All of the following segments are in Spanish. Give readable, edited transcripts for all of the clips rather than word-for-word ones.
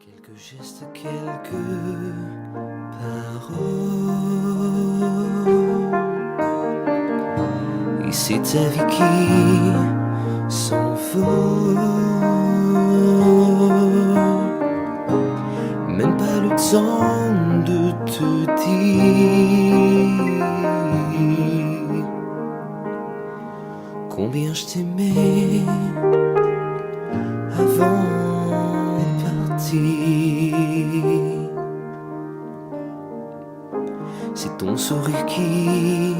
Quelques gestes, quelques paroles, et c'est ta vie qui s'envole. Même pas le temps de te dire combien je t'aimais avant de partir. C'est ton sourire qui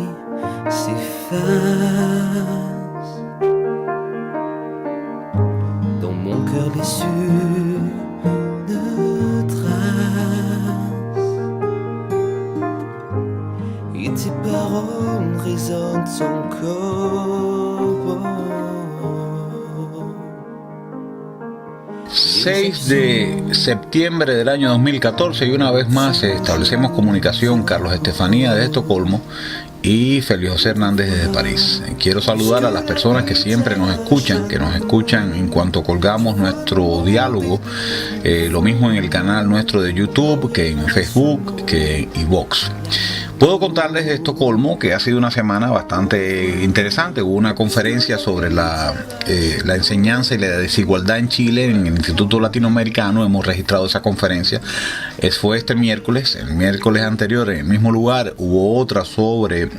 s'efface dans mon cœur déçu. Et tes paroles résonnent encore. 6 de septiembre del año 2014 y una vez más establecemos comunicación. Carlos Estefanía de Estocolmo y Félix José Hernández desde París. Quiero saludar a las personas que siempre nos escuchan, en cuanto colgamos nuestro diálogo, lo mismo en el canal nuestro de YouTube, que en Facebook, que en iVoox. Puedo contarles de Estocolmo que ha sido una semana bastante interesante. Hubo una conferencia sobre la enseñanza y la desigualdad en Chile en el Instituto Latinoamericano. Hemos registrado esa conferencia. Fue este miércoles. El miércoles anterior, en el mismo lugar, hubo otra sobre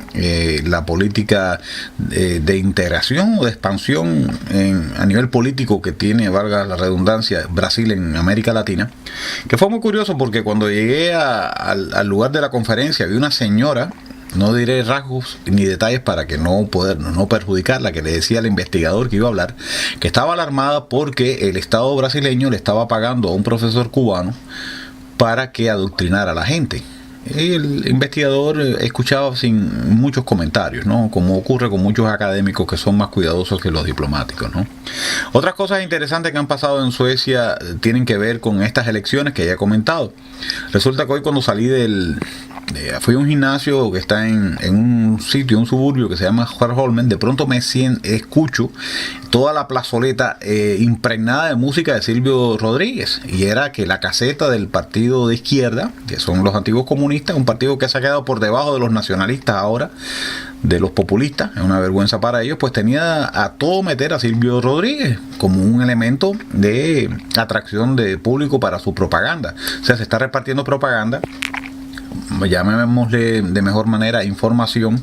la política de integración o de expansión a nivel político que tiene, valga la redundancia, Brasil en América Latina, que fue muy curioso porque cuando llegué al lugar de la conferencia vi una señora, no diré rasgos ni detalles para que no perjudicarla, que le decía al investigador que iba a hablar, que estaba alarmada porque el Estado brasileño le estaba pagando a un profesor cubano para que adoctrinara a la gente. El investigador escuchaba sin muchos comentarios, ¿no? Como ocurre con muchos académicos que son más cuidadosos que los diplomáticos, ¿no? Otras cosas interesantes que han pasado en Suecia tienen que ver con estas elecciones que ya he comentado. Resulta que hoy cuando salí fui a un gimnasio que está en un sitio, un suburbio que se llama Skärholmen. De pronto escucho toda la plazoleta impregnada de música de Silvio Rodríguez, y era que la caseta del partido de izquierda, que son los antiguos comunistas, un partido que se ha quedado por debajo de los nacionalistas ahora, de los populistas, es una vergüenza para ellos, pues tenía a todo meter a Silvio Rodríguez como un elemento de atracción de público para su propaganda. O sea, se está repartiendo propaganda, llamémosle de mejor manera, información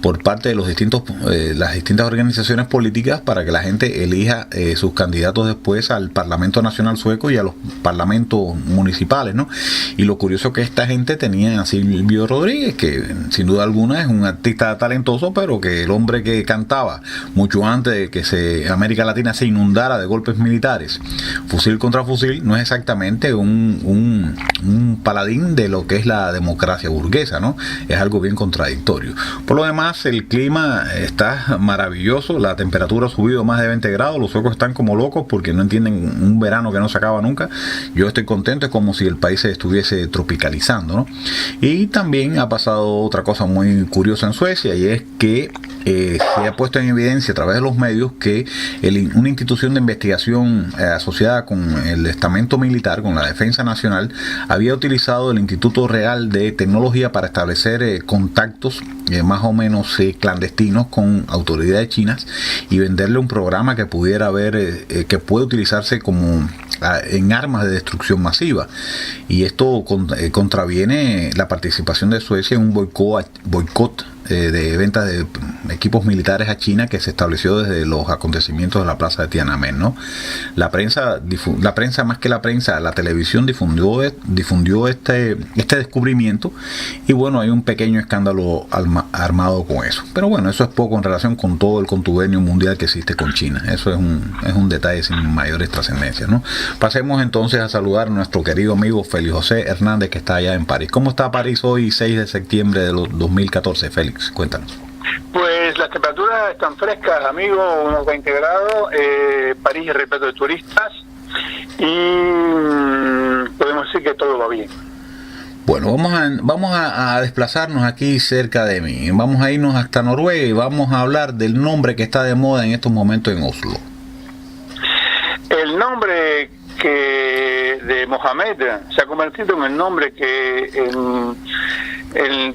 por parte de las distintas organizaciones políticas para que la gente elija sus candidatos después al Parlamento Nacional Sueco y a los parlamentos municipales, ¿no? Y lo curioso que esta gente tenía a Silvio Rodríguez, que sin duda alguna es un artista talentoso, pero que el hombre que cantaba mucho antes de que América Latina se inundara de golpes militares, fusil contra fusil, no es exactamente un paladín de lo que es la democracia burguesa, ¿no? Es algo bien contradictorio. Por lo demás, el clima está maravilloso, la temperatura ha subido más de 20 grados, los suecos están como locos porque no entienden un verano que no se acaba nunca. Yo estoy contento, es como si el país se estuviese tropicalizando, ¿no? Y también ha pasado otra cosa muy curiosa en Suecia, y es que se ha puesto en evidencia a través de los medios que una institución de investigación asociada con el estamento militar, con la Defensa Nacional, había utilizado el Instituto Real de Tecnología para establecer contactos más o menos clandestinos con autoridades chinas y venderle un programa que pudiera que puede utilizarse como en armas de destrucción masiva. Y esto contraviene la participación de Suecia en un boicot de ventas de equipos militares a China que se estableció desde los acontecimientos de la plaza de Tiananmen, ¿no? La prensa más que la prensa, la televisión difundió este descubrimiento, y bueno, hay un pequeño escándalo armado con eso, pero bueno, eso es poco en relación con todo el contubernio mundial que existe con China. Eso es un detalle sin mayores trascendencias, ¿no? Pasemos entonces a saludar a nuestro querido amigo Félix José Hernández, que está allá en París. ¿Cómo está París hoy, 6 de septiembre de 2014, Félix? Cuéntanos. Pues las temperaturas están frescas, amigo, unos 20 grados, París es repleto de turistas y podemos decir que todo va bien. Bueno, vamos a desplazarnos aquí cerca de mí, vamos a irnos hasta Noruega y vamos a hablar del nombre que está de moda en estos momentos en Oslo. El nombre que de Mohamed se ha convertido en el nombre que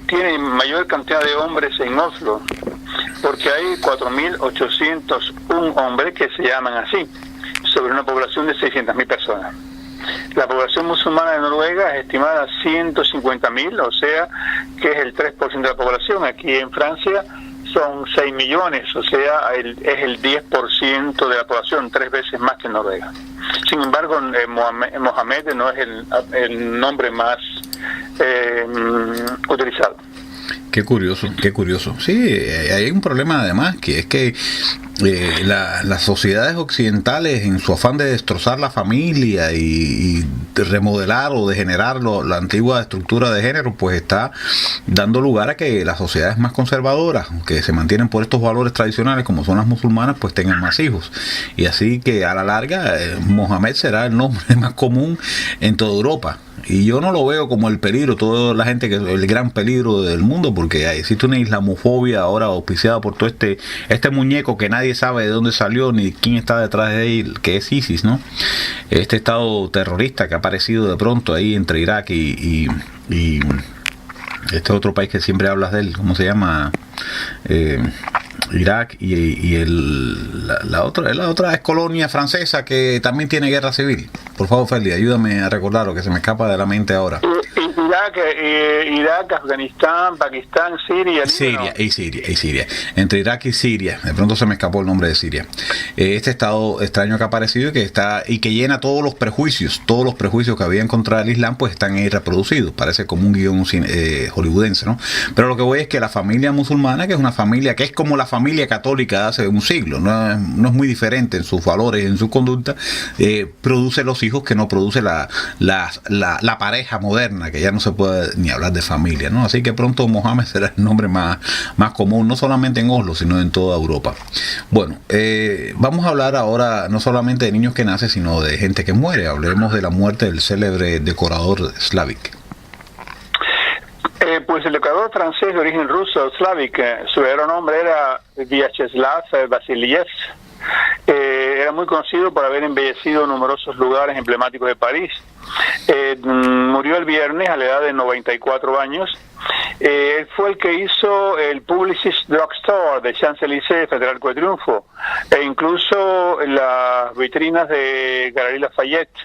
tiene mayor cantidad de hombres en Oslo, porque hay 4.801 hombres que se llaman así, sobre una población de 600.000 personas. La población musulmana de Noruega es estimada a 150.000, o sea, que es el 3% de la población. Aquí en Francia son 6 millones, o sea, es el 10% de la población, 3 veces más que en Noruega. Sin embargo, Mohamed no es el nombre más utilizado. Qué curioso, qué curioso. Sí, hay un problema además, que es que las sociedades occidentales, en su afán de destrozar la familia y de remodelar o degenerar la antigua estructura de género, pues está dando lugar a que las sociedades más conservadoras, que se mantienen por estos valores tradicionales como son las musulmanas, pues tengan más hijos. Y así que a la larga Mohamed será el nombre más común en toda Europa. Y yo no lo veo como el peligro, toda la gente, que el gran peligro del mundo, porque existe una islamofobia ahora auspiciada por todo este muñeco que nadie sabe de dónde salió ni quién está detrás de él, que es ISIS, ¿no? Este estado terrorista que ha aparecido de pronto ahí entre Irak y este otro país que siempre hablas de él, ¿cómo se llama? Irak y la otra es colonia francesa que también tiene guerra civil. Por favor, Feli, ayúdame a recordar lo que se me escapa de la mente ahora. Irak, Afganistán, Pakistán, Siria. Siria. Entre Irak y Siria, de pronto se me escapó el nombre de Siria. Este estado extraño que ha aparecido y que llena todos los prejuicios que habían contra el Islam, pues están ahí reproducidos. Parece como un guión hollywoodense, ¿no? Pero lo que voy es que la familia musulmana, que es una familia que es como la familia católica de hace un siglo, no es muy diferente en sus valores, en su conducta, produce los hijos que no produce la pareja moderna, que ya no se puede ni hablar de familia, ¿no? Así que pronto Mohamed será el nombre más común, no solamente en Oslo, sino en toda Europa. Bueno, vamos a hablar ahora no solamente de niños que nacen, sino de gente que muere. Hablemos de la muerte del célebre decorador Slavik. Pues el decorador francés de origen ruso, Slavik, su verdadero nombre era Vyacheslav Vasiliev. Era muy conocido por haber embellecido numerosos lugares emblemáticos de París. Murió el viernes a la edad de 94 años. Él fue el que hizo el Publicis Drugstore de Champs-Élysées frente al Arco de Triunfo, e incluso las vitrinas de Galeries Lafayette,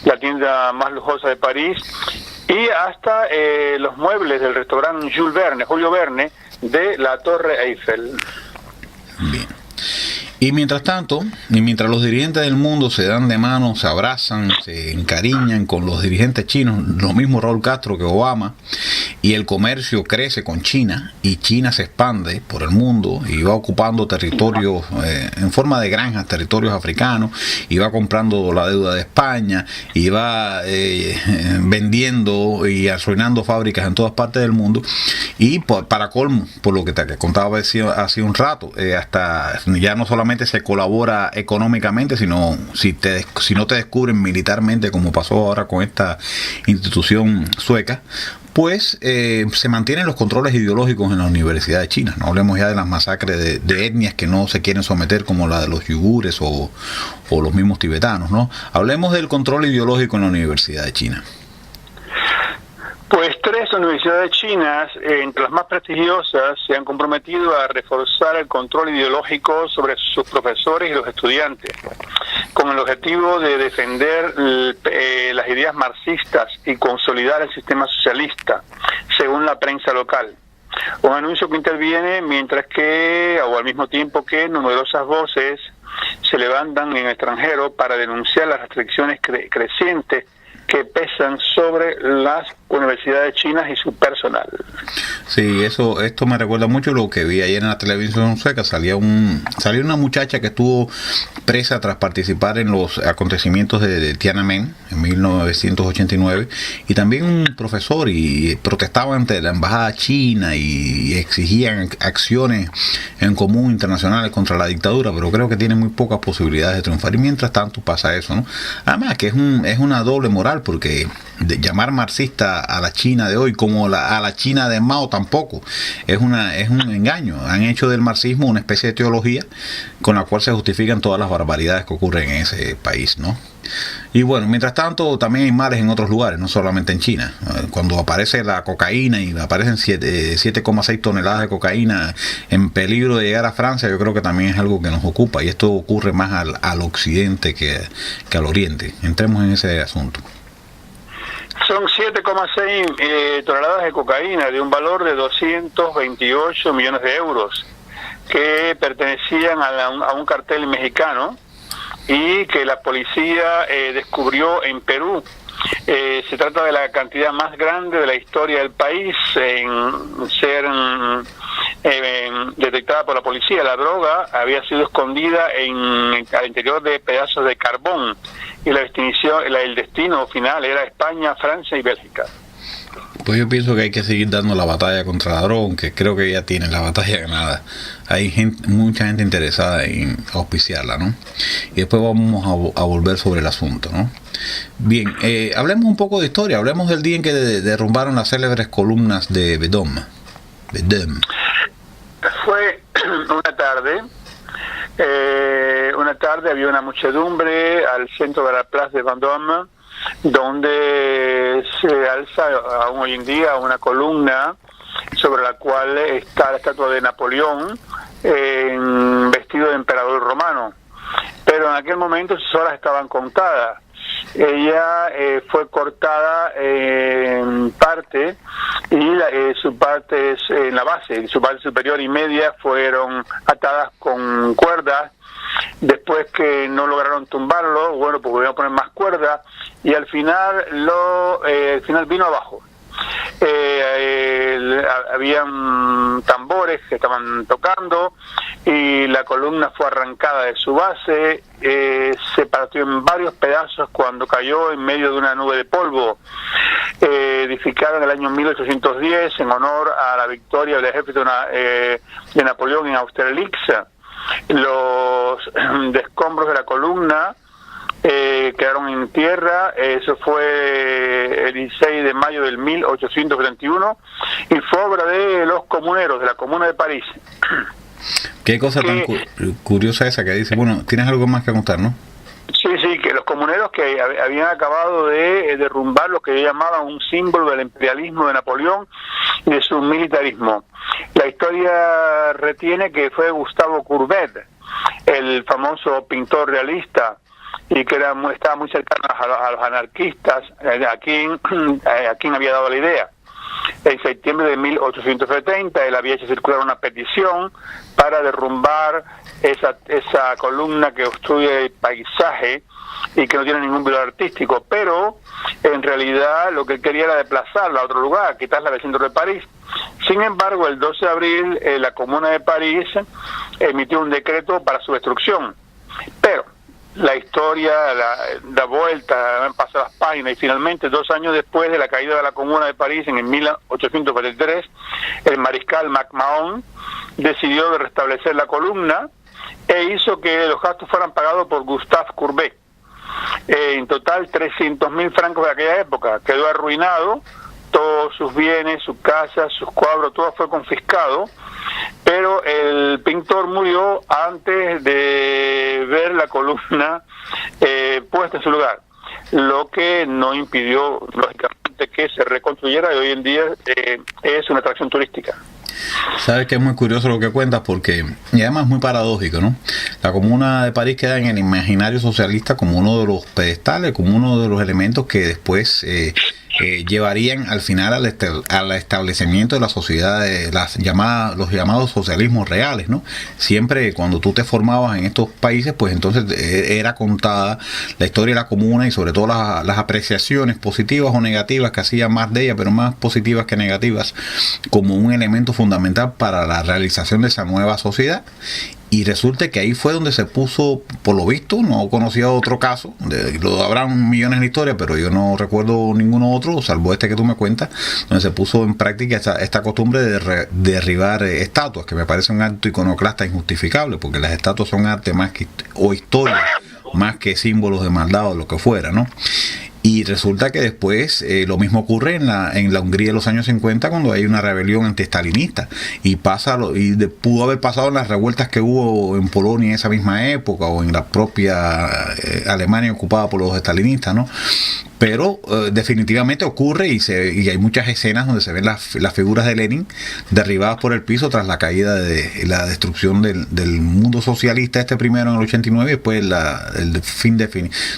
la tienda más lujosa de París, y hasta los muebles del restaurante Julio Verne de la Torre Eiffel. Bien. Y mientras tanto, mientras los dirigentes del mundo se dan de mano, se abrazan, se encariñan con los dirigentes chinos, lo mismo Raúl Castro que Obama, y el comercio crece con China, y China se expande por el mundo y va ocupando territorios en forma de granjas, territorios africanos, y va comprando la deuda de España, y va vendiendo y arruinando fábricas en todas partes del mundo, y para colmo, por lo que te contaba hace un rato, hasta ya no solamente se colabora económicamente, sino si no te descubren militarmente, como pasó ahora con esta institución sueca, pues se mantienen los controles ideológicos en las universidades chinas. No hablemos ya de las masacres de etnias que no se quieren someter, como la de los yugures o los mismos tibetanos, ¿no? Hablemos del control ideológico en la Universidad de China. Pues 3 universidades chinas, entre las más prestigiosas, se han comprometido a reforzar el control ideológico sobre sus profesores y los estudiantes, con el objetivo de defender las ideas marxistas y consolidar el sistema socialista, según la prensa local. Un anuncio que interviene mientras que, o al mismo tiempo que, numerosas voces se levantan en el extranjero para denunciar las restricciones crecientes que pesan sobre las universidades chinas y su personal. Sí, esto me recuerda mucho lo que vi ayer en la televisión sueca. Salió una muchacha que estuvo presa tras participar en los acontecimientos de Tiananmen en 1989, y también un profesor, y protestaba ante la embajada china y exigían acciones en común internacionales contra la dictadura, pero creo que tiene muy pocas posibilidades de triunfar, y mientras tanto pasa eso, ¿no? Además que es una doble moral, porque llamar marxista a la China de hoy como a la China de Mao tampoco es un engaño. Han hecho del marxismo una especie de teología con la cual se justifican todas las barbaridades que ocurren en ese país, ¿no? Y bueno, mientras tanto también hay males en otros lugares, no solamente en China. Cuando aparece la cocaína y aparecen 7,6 toneladas de cocaína en peligro de llegar a Francia, yo creo que también es algo que nos ocupa, y esto ocurre más al occidente que al oriente. Entremos en ese asunto. Son 7,6 toneladas de cocaína de un valor de 228 millones de euros que pertenecían a un cartel mexicano y que la policía descubrió en Perú. Se trata de la cantidad más grande de la historia del país en ser detectada por la policía. La droga había sido escondida al interior de pedazos de carbón y el destino final era España, Francia y Bélgica. Pues yo pienso que hay que seguir dando la batalla contra la droga, aunque creo que ya tienen la batalla ganada. Hay mucha gente interesada en auspiciarla, ¿no? Y después vamos a volver sobre el asunto, ¿no? Bien, hablemos un poco de historia, hablemos del día en que derrumbaron las célebres columnas de Vendôme. Fue una tarde había una muchedumbre al centro de la Plaza de Vendôme, donde se alza aún hoy en día una columna sobre la cual está la estatua de Napoleón vestido de emperador romano. Pero en aquel momento sus horas estaban contadas. Ella fue cortada en parte y su parte en la base, su parte superior y media fueron atadas con cuerdas. Después que no lograron tumbarlo, bueno, pues volvieron a poner más cuerdas y al final vino abajo. Habían tambores que estaban tocando y la columna fue arrancada de su base, se partió en varios pedazos cuando cayó en medio de una nube de polvo. Edificada en el año 1810 en honor a la victoria del ejército de Napoleón en Austerlitz. Los escombros de la columna quedaron en tierra. Eso fue el 16 de mayo del 1871 y fue obra de los comuneros de la Comuna de París. Qué cosa tan curiosa esa que dice. Bueno, tienes algo más que contar, ¿no? Sí, que los comuneros que habían acabado de derrumbar lo que llamaban un símbolo del imperialismo de Napoleón y de su militarismo. La historia retiene que fue Gustave Courbet, el famoso pintor realista, y que estaba muy cercano a los anarquistas, a quien había dado la idea. En septiembre de 1870 él había hecho circular una petición para derrumbar esa columna que obstruye el paisaje y que no tiene ningún valor artístico, pero en realidad lo que él quería era desplazarla a otro lugar, quitarla del centro de París. Sin embargo, el 12 de abril la Comuna de París emitió un decreto para su destrucción, pero la historia da vuelta, han pasado las páginas y finalmente 2 años después de la caída de la Comuna de París en el 1843, el mariscal MacMahon decidió de restablecer la columna e hizo que los gastos fueran pagados por Gustave Courbet. En total 300.000 francos de aquella época. Quedó arruinado, todos sus bienes, su casa, sus cuadros, todo fue confiscado, pero el pintor murió antes de ver la columna puesta en su lugar, lo que no impidió lógicamente que se reconstruyera y hoy en día es una atracción turística. Sabes que es muy curioso lo que cuentas porque, y además muy paradójico, ¿no? La Comuna de París queda en el imaginario socialista como uno de los pedestales, como uno de los elementos que después llevarían al final al establecimiento de la sociedad, de los llamados socialismos reales, ¿no? Siempre cuando tú te formabas en estos países, pues entonces era contada la historia de la comuna y sobre todo las apreciaciones positivas o negativas que hacían más de ella, pero más positivas que negativas, como un elemento fundamental para la realización de esa nueva sociedad. Y resulta que ahí fue donde se puso, por lo visto, no conocía otro caso, habrán millones en la historia, pero yo no recuerdo ninguno otro, salvo este que tú me cuentas, donde se puso en práctica esta costumbre de derribar estatuas, que me parece un acto iconoclasta injustificable, porque las estatuas son arte más que, o historia, más que símbolos de maldad o lo que fuera, ¿no? Y resulta que después lo mismo ocurre en la Hungría de los años 50, cuando hay una rebelión antiestalinista, y pudo haber pasado en las revueltas que hubo en Polonia en esa misma época, o en la propia Alemania ocupada por los estalinistas, ¿no? Pero definitivamente ocurre, y hay muchas escenas donde se ven las figuras de Lenin derribadas por el piso tras la caída de la destrucción del mundo socialista, primero en el 89, y después el fin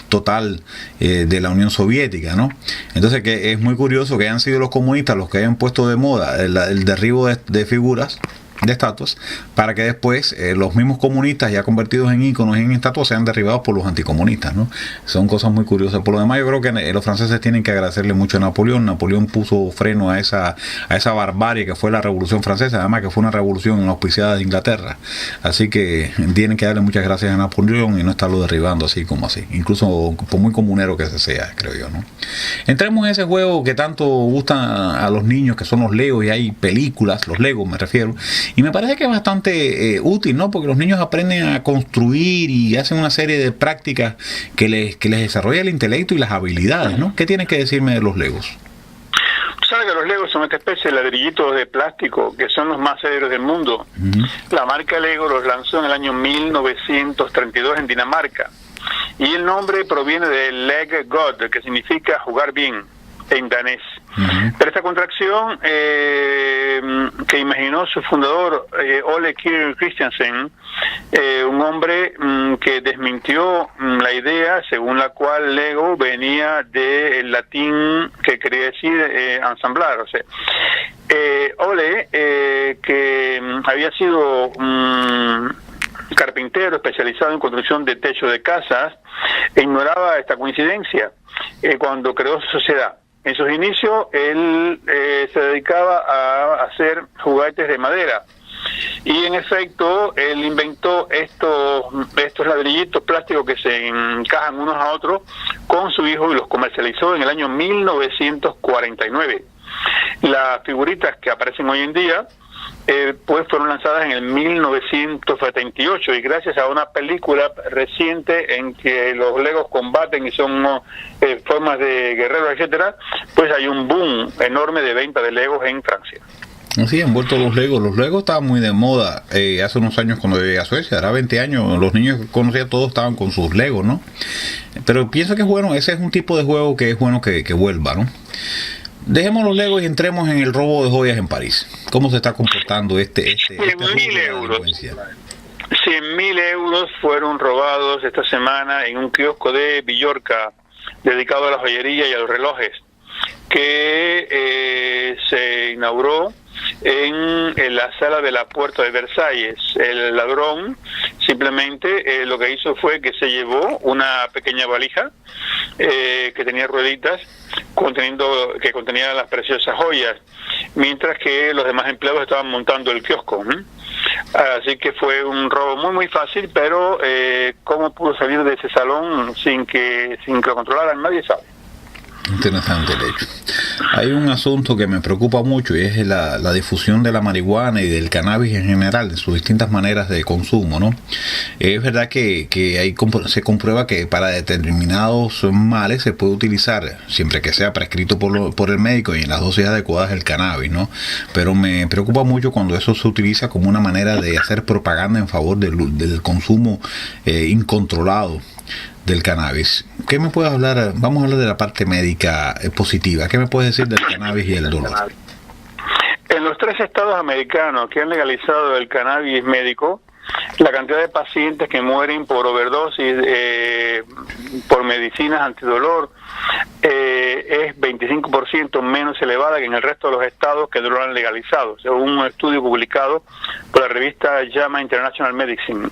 total de la Unión Soviética, ¿no? Entonces, que es muy curioso que hayan sido los comunistas los que hayan puesto de moda el derribo de figuras, de estatuas, para que después los mismos comunistas, ya convertidos en íconos y en estatuas, sean derribados por los anticomunistas, ¿no? Son cosas muy curiosas. Por lo demás, yo creo que los franceses tienen que agradecerle mucho a Napoleón. Napoleón puso freno a esa barbarie que fue la Revolución Francesa, además que fue una revolución auspiciada de Inglaterra. Así que tienen que darle muchas gracias a Napoleón y no estarlo derribando así como así, incluso por muy comunero que sea, creo yo, ¿no? Entremos en ese juego que tanto gusta a los niños, que son los Legos, y hay películas, los Legos me refiero, y me parece que es bastante útil, ¿no? Porque los niños aprenden a construir y hacen una serie de prácticas que les desarrolla el intelecto y las habilidades, ¿no? ¿Qué tienes que decirme de los Legos? ¿Sabes que los Legos son esta especie de ladrillitos de plástico que son los más céleres del mundo? La marca Lego los lanzó en el año 1932 en Dinamarca. Y el nombre proviene de Leg God, que significa jugar bien en danés. Pero esta contracción que imaginó su fundador Ole Kirk Christiansen, un hombre que desmintió la idea según la cual Lego venía del latín que quería decir ensamblar. O sea, Ole, que había sido carpintero especializado en construcción de techo de casas, ignoraba esta coincidencia cuando creó su sociedad. En sus inicios, él se dedicaba a hacer juguetes de madera. Y en efecto, él inventó estos ladrillitos plásticos que se encajan unos a otros con su hijo y los comercializó en el año 1949. Las figuritas que aparecen hoy en día pues fueron lanzadas en el 1978, y gracias a una película reciente en que los Legos combaten y son formas de guerreros, etcétera, pues hay un boom enorme de venta de Legos en Francia. Sí, han vuelto los Legos. Los Legos estaban muy de moda hace unos años cuando llegué a Suecia, era 20 años, los niños que conocía todos estaban con sus Legos, ¿no? Pero pienso que es bueno, ese es un tipo de juego que es bueno que vuelva, ¿no? Dejemos los Legos y entremos en el robo de joyas en París. ¿Cómo se está comportando este 100.000 euros. 100.000 euros fueron robados esta semana en un kiosco de Villorca dedicado a la joyería y a los relojes, que se inauguró en la sala de la Puerta de Versalles. El ladrón simplemente lo que hizo fue que se llevó una pequeña valija que tenía rueditas que contenía las preciosas joyas, mientras que los demás empleados estaban montando el kiosco. Así que fue un robo muy muy fácil, pero cómo pudo salir de ese salón sin que lo controlaran nadie sabe. Interesante el hecho. Hay un asunto que me preocupa mucho, y es la difusión de la marihuana y del cannabis en general, de sus distintas maneras de consumo, ¿no? Es verdad que se comprueba que para determinados males se puede utilizar, siempre que sea prescrito por el médico y en las dosis adecuadas, el cannabis, ¿no? Pero me preocupa mucho cuando eso se utiliza como una manera de hacer propaganda en favor del consumo incontrolado del cannabis. ¿Qué me puedes hablar? Vamos a hablar de la parte médica positiva. ¿Qué me puedes decir del cannabis y el dolor? En los 3 estados americanos que han legalizado el cannabis médico, la cantidad de pacientes que mueren por overdosis por medicinas antidolor es 25% menos elevada que en el resto de los estados que lo han legalizado, según un estudio publicado por la revista JAMA International Medicine.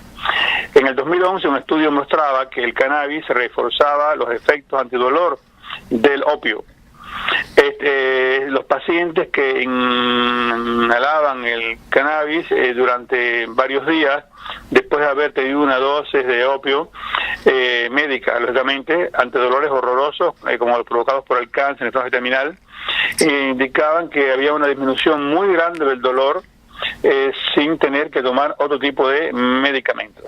En el 2011 un estudio mostraba que el cannabis reforzaba los efectos antidolor del opio. Los pacientes que inhalaban el cannabis durante varios días, después de haber tenido una dosis de opio médica, lógicamente, ante dolores horrorosos, como los provocados por el cáncer, el terminal, indicaban que había una disminución muy grande del dolor sin tener que tomar otro tipo de medicamentos.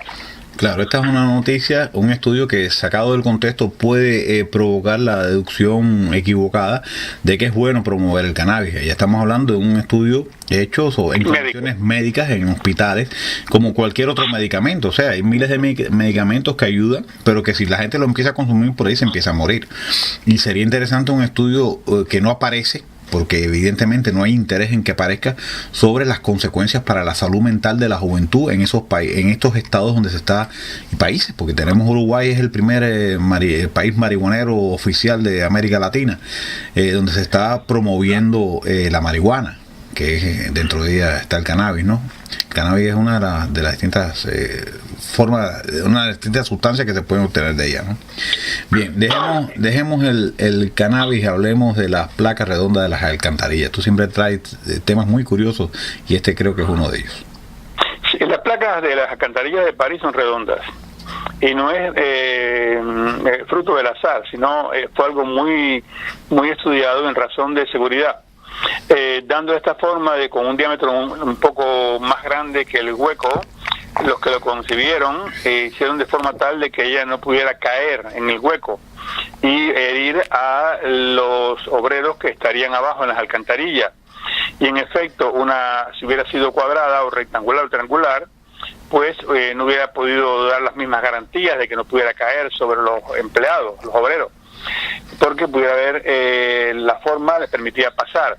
Claro, esta es una noticia, un estudio que sacado del contexto puede provocar la deducción equivocada de que es bueno promover el cannabis. Ya estamos hablando de un estudio hecho en condiciones médicas en hospitales, como cualquier otro medicamento. O sea, hay miles de medicamentos que ayudan, pero que si la gente lo empieza a consumir por ahí se empieza a morir. Y sería interesante un estudio que no aparece, porque evidentemente no hay interés en que aparezca, sobre las consecuencias para la salud mental de la juventud en esos en estos estados donde se está, y países, porque tenemos Uruguay, es el primer país marihuanero oficial de América Latina, donde se está promoviendo la marihuana, que dentro de ella está el cannabis, ¿no? El cannabis es una de las distintas formas, una de las distintas sustancias que se pueden obtener de ella, ¿no? Bien, dejemos el cannabis y hablemos de las placas redondas de las alcantarillas. Tú siempre traes temas muy curiosos y este creo que es uno de ellos. Sí, las placas de las alcantarillas de París son redondas y no es fruto del azar, sino fue algo muy estudiado en razón de seguridad. Dando esta forma de con un diámetro un poco más grande que el hueco, los que lo concibieron hicieron de forma tal de que ella no pudiera caer en el hueco y herir a los obreros que estarían abajo en las alcantarillas. Y en efecto, si hubiera sido cuadrada o rectangular o triangular, pues no hubiera podido dar las mismas garantías de que no pudiera caer sobre los empleados, los obreros, porque pudiera haber la forma le permitía pasar.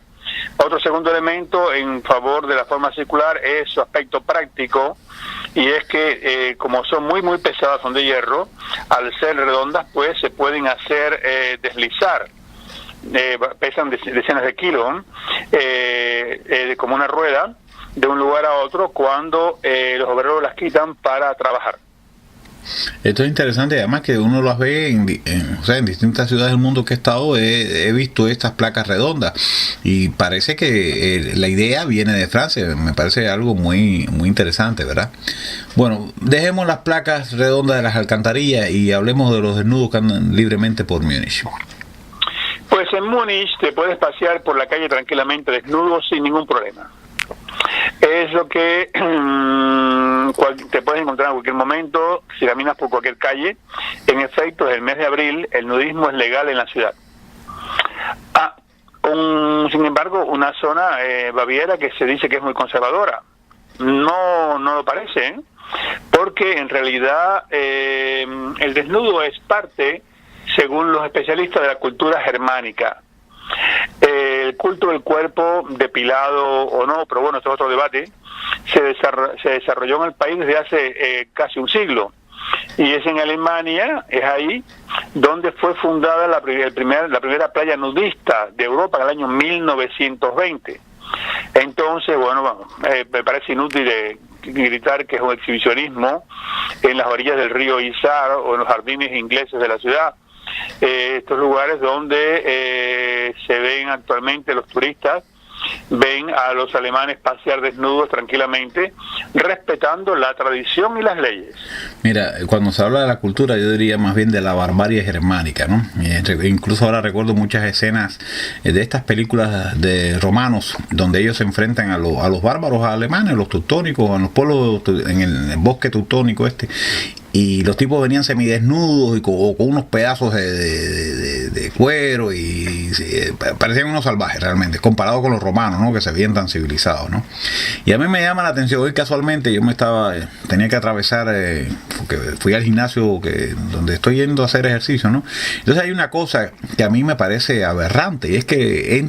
Otro segundo elemento en favor de la forma circular es su aspecto práctico, y es que como son muy pesadas, son de hierro, al ser redondas pues se pueden hacer deslizar, pesan decenas de kilos, como una rueda, de un lugar a otro cuando los obreros las quitan para trabajar. Esto es interesante, además que uno las ve en distintas ciudades del mundo que he estado, he visto estas placas redondas y parece que la idea viene de Francia. Me parece algo muy interesante, ¿verdad? Bueno, dejemos las placas redondas de las alcantarillas y hablemos de los desnudos que andan libremente por Múnich. Pues en Múnich te puedes pasear por la calle tranquilamente desnudo sin ningún problema. Es lo que te puedes encontrar en cualquier momento si caminas por cualquier calle. En efecto, desde el mes de abril el nudismo es legal en la ciudad. Sin embargo, una zona, Baviera, que se dice que es muy conservadora. No lo parece, ¿eh? Porque en realidad el desnudo es parte, según los especialistas, de la cultura germánica. El culto del cuerpo, depilado o no, pero bueno, esto es otro debate, se desarrolló en el país desde hace casi un siglo, y es en Alemania, es ahí donde fue fundada la primera playa nudista de Europa en el año 1920. Entonces, bueno, me parece inútil gritar que es un exhibicionismo en las orillas del río Isar o en los jardines ingleses de la ciudad. Estos lugares donde se ven actualmente los turistas, ven a los alemanes pasear desnudos tranquilamente, respetando la tradición y las leyes. Mira, cuando se habla de la cultura, yo diría más bien de la barbarie germánica, ¿no? Incluso ahora recuerdo muchas escenas de estas películas de romanos, donde ellos se enfrentan a los bárbaros alemanes, los teutónicos, a los pueblos en el bosque teutónico y los tipos venían semidesnudos y con unos pedazos de cuero y parecían unos salvajes realmente, comparado con los romanos, ¿no? Que se veían tan civilizados, ¿no? Y a mí me llama la atención, hoy casualmente yo tenía que atravesar, porque fui al gimnasio donde estoy yendo a hacer ejercicio, ¿no? Entonces hay una cosa que a mí me parece aberrante, y es que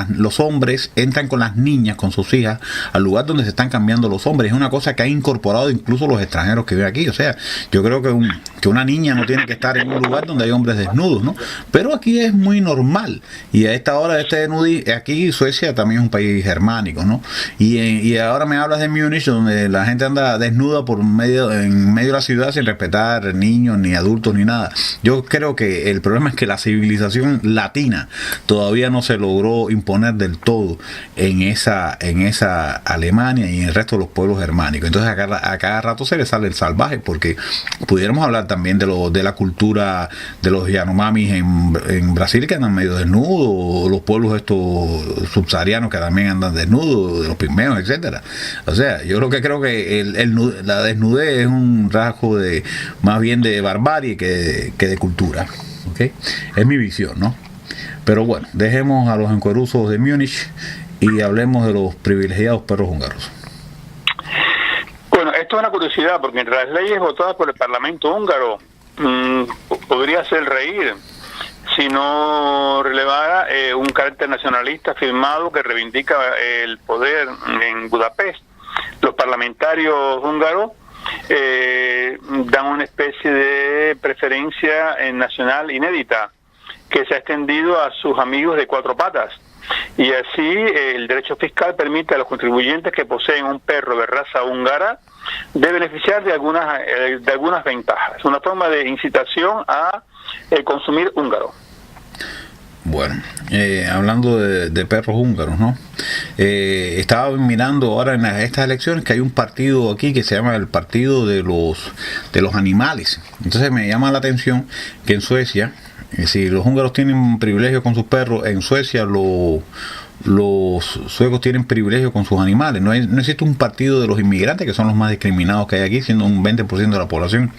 los hombres entran con las niñas, con sus hijas, al lugar donde se están cambiando los hombres. Es una cosa que ha incorporado incluso los extranjeros que viven aquí. O sea, yo creo que una niña no tiene que estar en un lugar donde hay hombres desnudos, ¿no? Pero aquí es muy normal, y a esta hora aquí Suecia también es un país germánico, ¿no? Y ahora me hablas de Múnich, donde la gente anda desnuda en medio de la ciudad sin respetar niños, ni adultos, ni nada. Yo creo que el problema es que la civilización latina todavía no se logró imponer del todo en esa Alemania y en el resto de los pueblos germánicos. Entonces a cada rato se le sale el salvaje, porque Pudiéramos hablar también de la cultura de los Yanomamis en Brasil, que andan medio desnudos, o los pueblos estos subsaharianos que también andan desnudos, de los pigmeos, etcétera. O sea, yo creo que la desnudez es un rasgo de más bien de barbarie que de cultura. ¿Okay? Es mi visión, ¿no? Pero bueno, dejemos a los encueruzos de Múnich y hablemos de los privilegiados perros húngaros. Bueno, esto es una curiosidad, porque entre las leyes votadas por el Parlamento húngaro podría hacer reír si no relevara un carácter nacionalista firmado que reivindica el poder en Budapest. Los parlamentarios húngaros dan una especie de preferencia nacional inédita que se ha extendido a sus amigos de cuatro patas. Y así el derecho fiscal permite a los contribuyentes que poseen un perro de raza húngara de beneficiar de algunas ventajas. Una forma de incitación a consumir húngaro. Bueno, hablando de perros húngaros, ¿no? Estaba mirando ahora en estas elecciones que hay un partido aquí que se llama el Partido de los Animales. Entonces me llama la atención que en Suecia, si los húngaros tienen privilegios con sus perros, en Suecia los suecos tienen privilegios con sus animales. No existe un partido de los inmigrantes, que son los más discriminados que hay aquí, siendo un 20% de la población,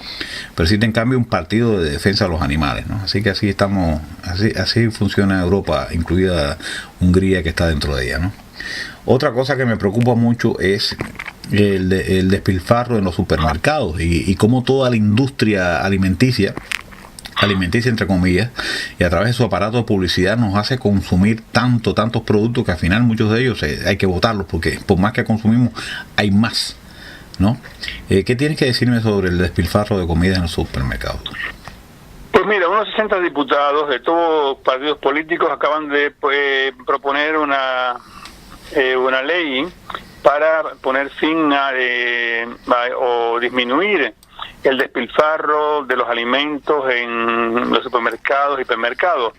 pero existe en cambio un partido de defensa de los animales, ¿no? Así que así funciona Europa, incluida Hungría, que está dentro de ella, ¿no? Otra cosa que me preocupa mucho es el despilfarro en los supermercados y cómo toda la industria alimenticia entre comillas, y a través de su aparato de publicidad nos hace consumir tantos productos que al final muchos de ellos hay que botarlos, porque por más que consumimos hay más, ¿no? ¿Qué tienes que decirme sobre el despilfarro de comida en los supermercados? Pues mira, unos 60 diputados de todos los partidos políticos acaban de proponer una ley para poner fin o disminuir el despilfarro de los alimentos en los supermercados y hipermercados.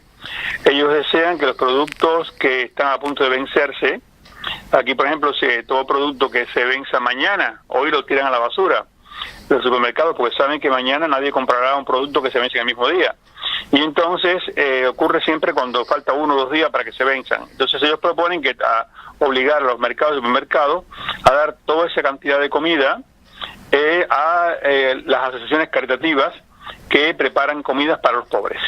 Ellos desean que los productos que están a punto de vencerse, aquí por ejemplo, si todo producto que se venza mañana, hoy lo tiran a la basura los supermercados, porque saben que mañana nadie comprará un producto que se vence en el mismo día. Y entonces ocurre siempre cuando falta 1 o 2 días para que se venzan. Entonces ellos proponen que obligar a los mercados y supermercados a dar toda esa cantidad de comida a las asociaciones caritativas que preparan comidas para los pobres.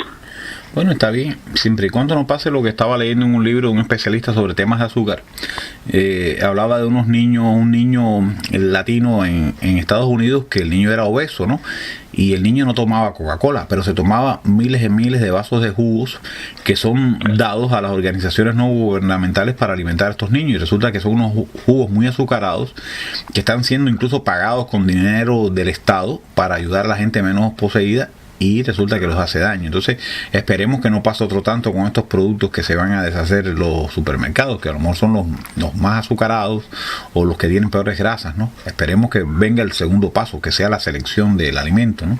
Bueno, está bien, siempre y cuando no pase lo que estaba leyendo en un libro de un especialista sobre temas de azúcar. Hablaba de un niño latino en Estados Unidos, que el niño era obeso, ¿no? Y el niño no tomaba Coca-Cola, pero se tomaba miles y miles de vasos de jugos que son dados a las organizaciones no gubernamentales para alimentar a estos niños. Y resulta que son unos jugos muy azucarados que están siendo incluso pagados con dinero del Estado para ayudar a la gente menos poseída, y resulta que los hace daño. Entonces esperemos que no pase otro tanto con estos productos que se van a deshacer en los supermercados, que a lo mejor son los más azucarados o los que tienen peores grasas, ¿no? Esperemos que venga el segundo paso, que sea la selección del alimento, ¿no?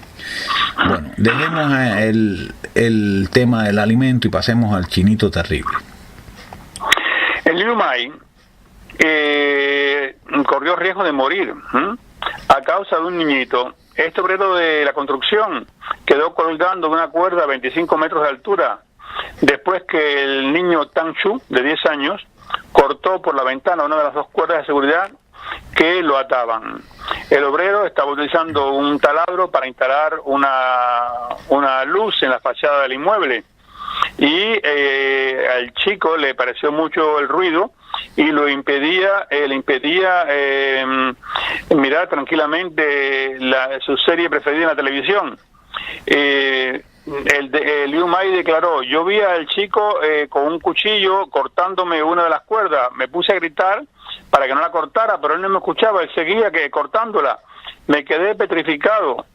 Bueno, dejemos el tema del alimento y pasemos al chinito terrible. El Liu Mai corrió riesgo de morir a causa de un niñito. Este obrero de la construcción quedó colgando de una cuerda a 25 metros de altura después que el niño Tang Chu, de 10 años, cortó por la ventana una de las 2 cuerdas de seguridad que lo ataban. El obrero estaba utilizando un taladro para instalar una luz en la fachada del inmueble y al chico le pareció mucho el ruido y le impedía mirar tranquilamente su serie preferida en la televisión. El Liu Mai declaró: yo vi al chico con un cuchillo cortándome una de las cuerdas, me puse a gritar para que no la cortara, pero él no me escuchaba, él seguía cortándola, me quedé petrificado,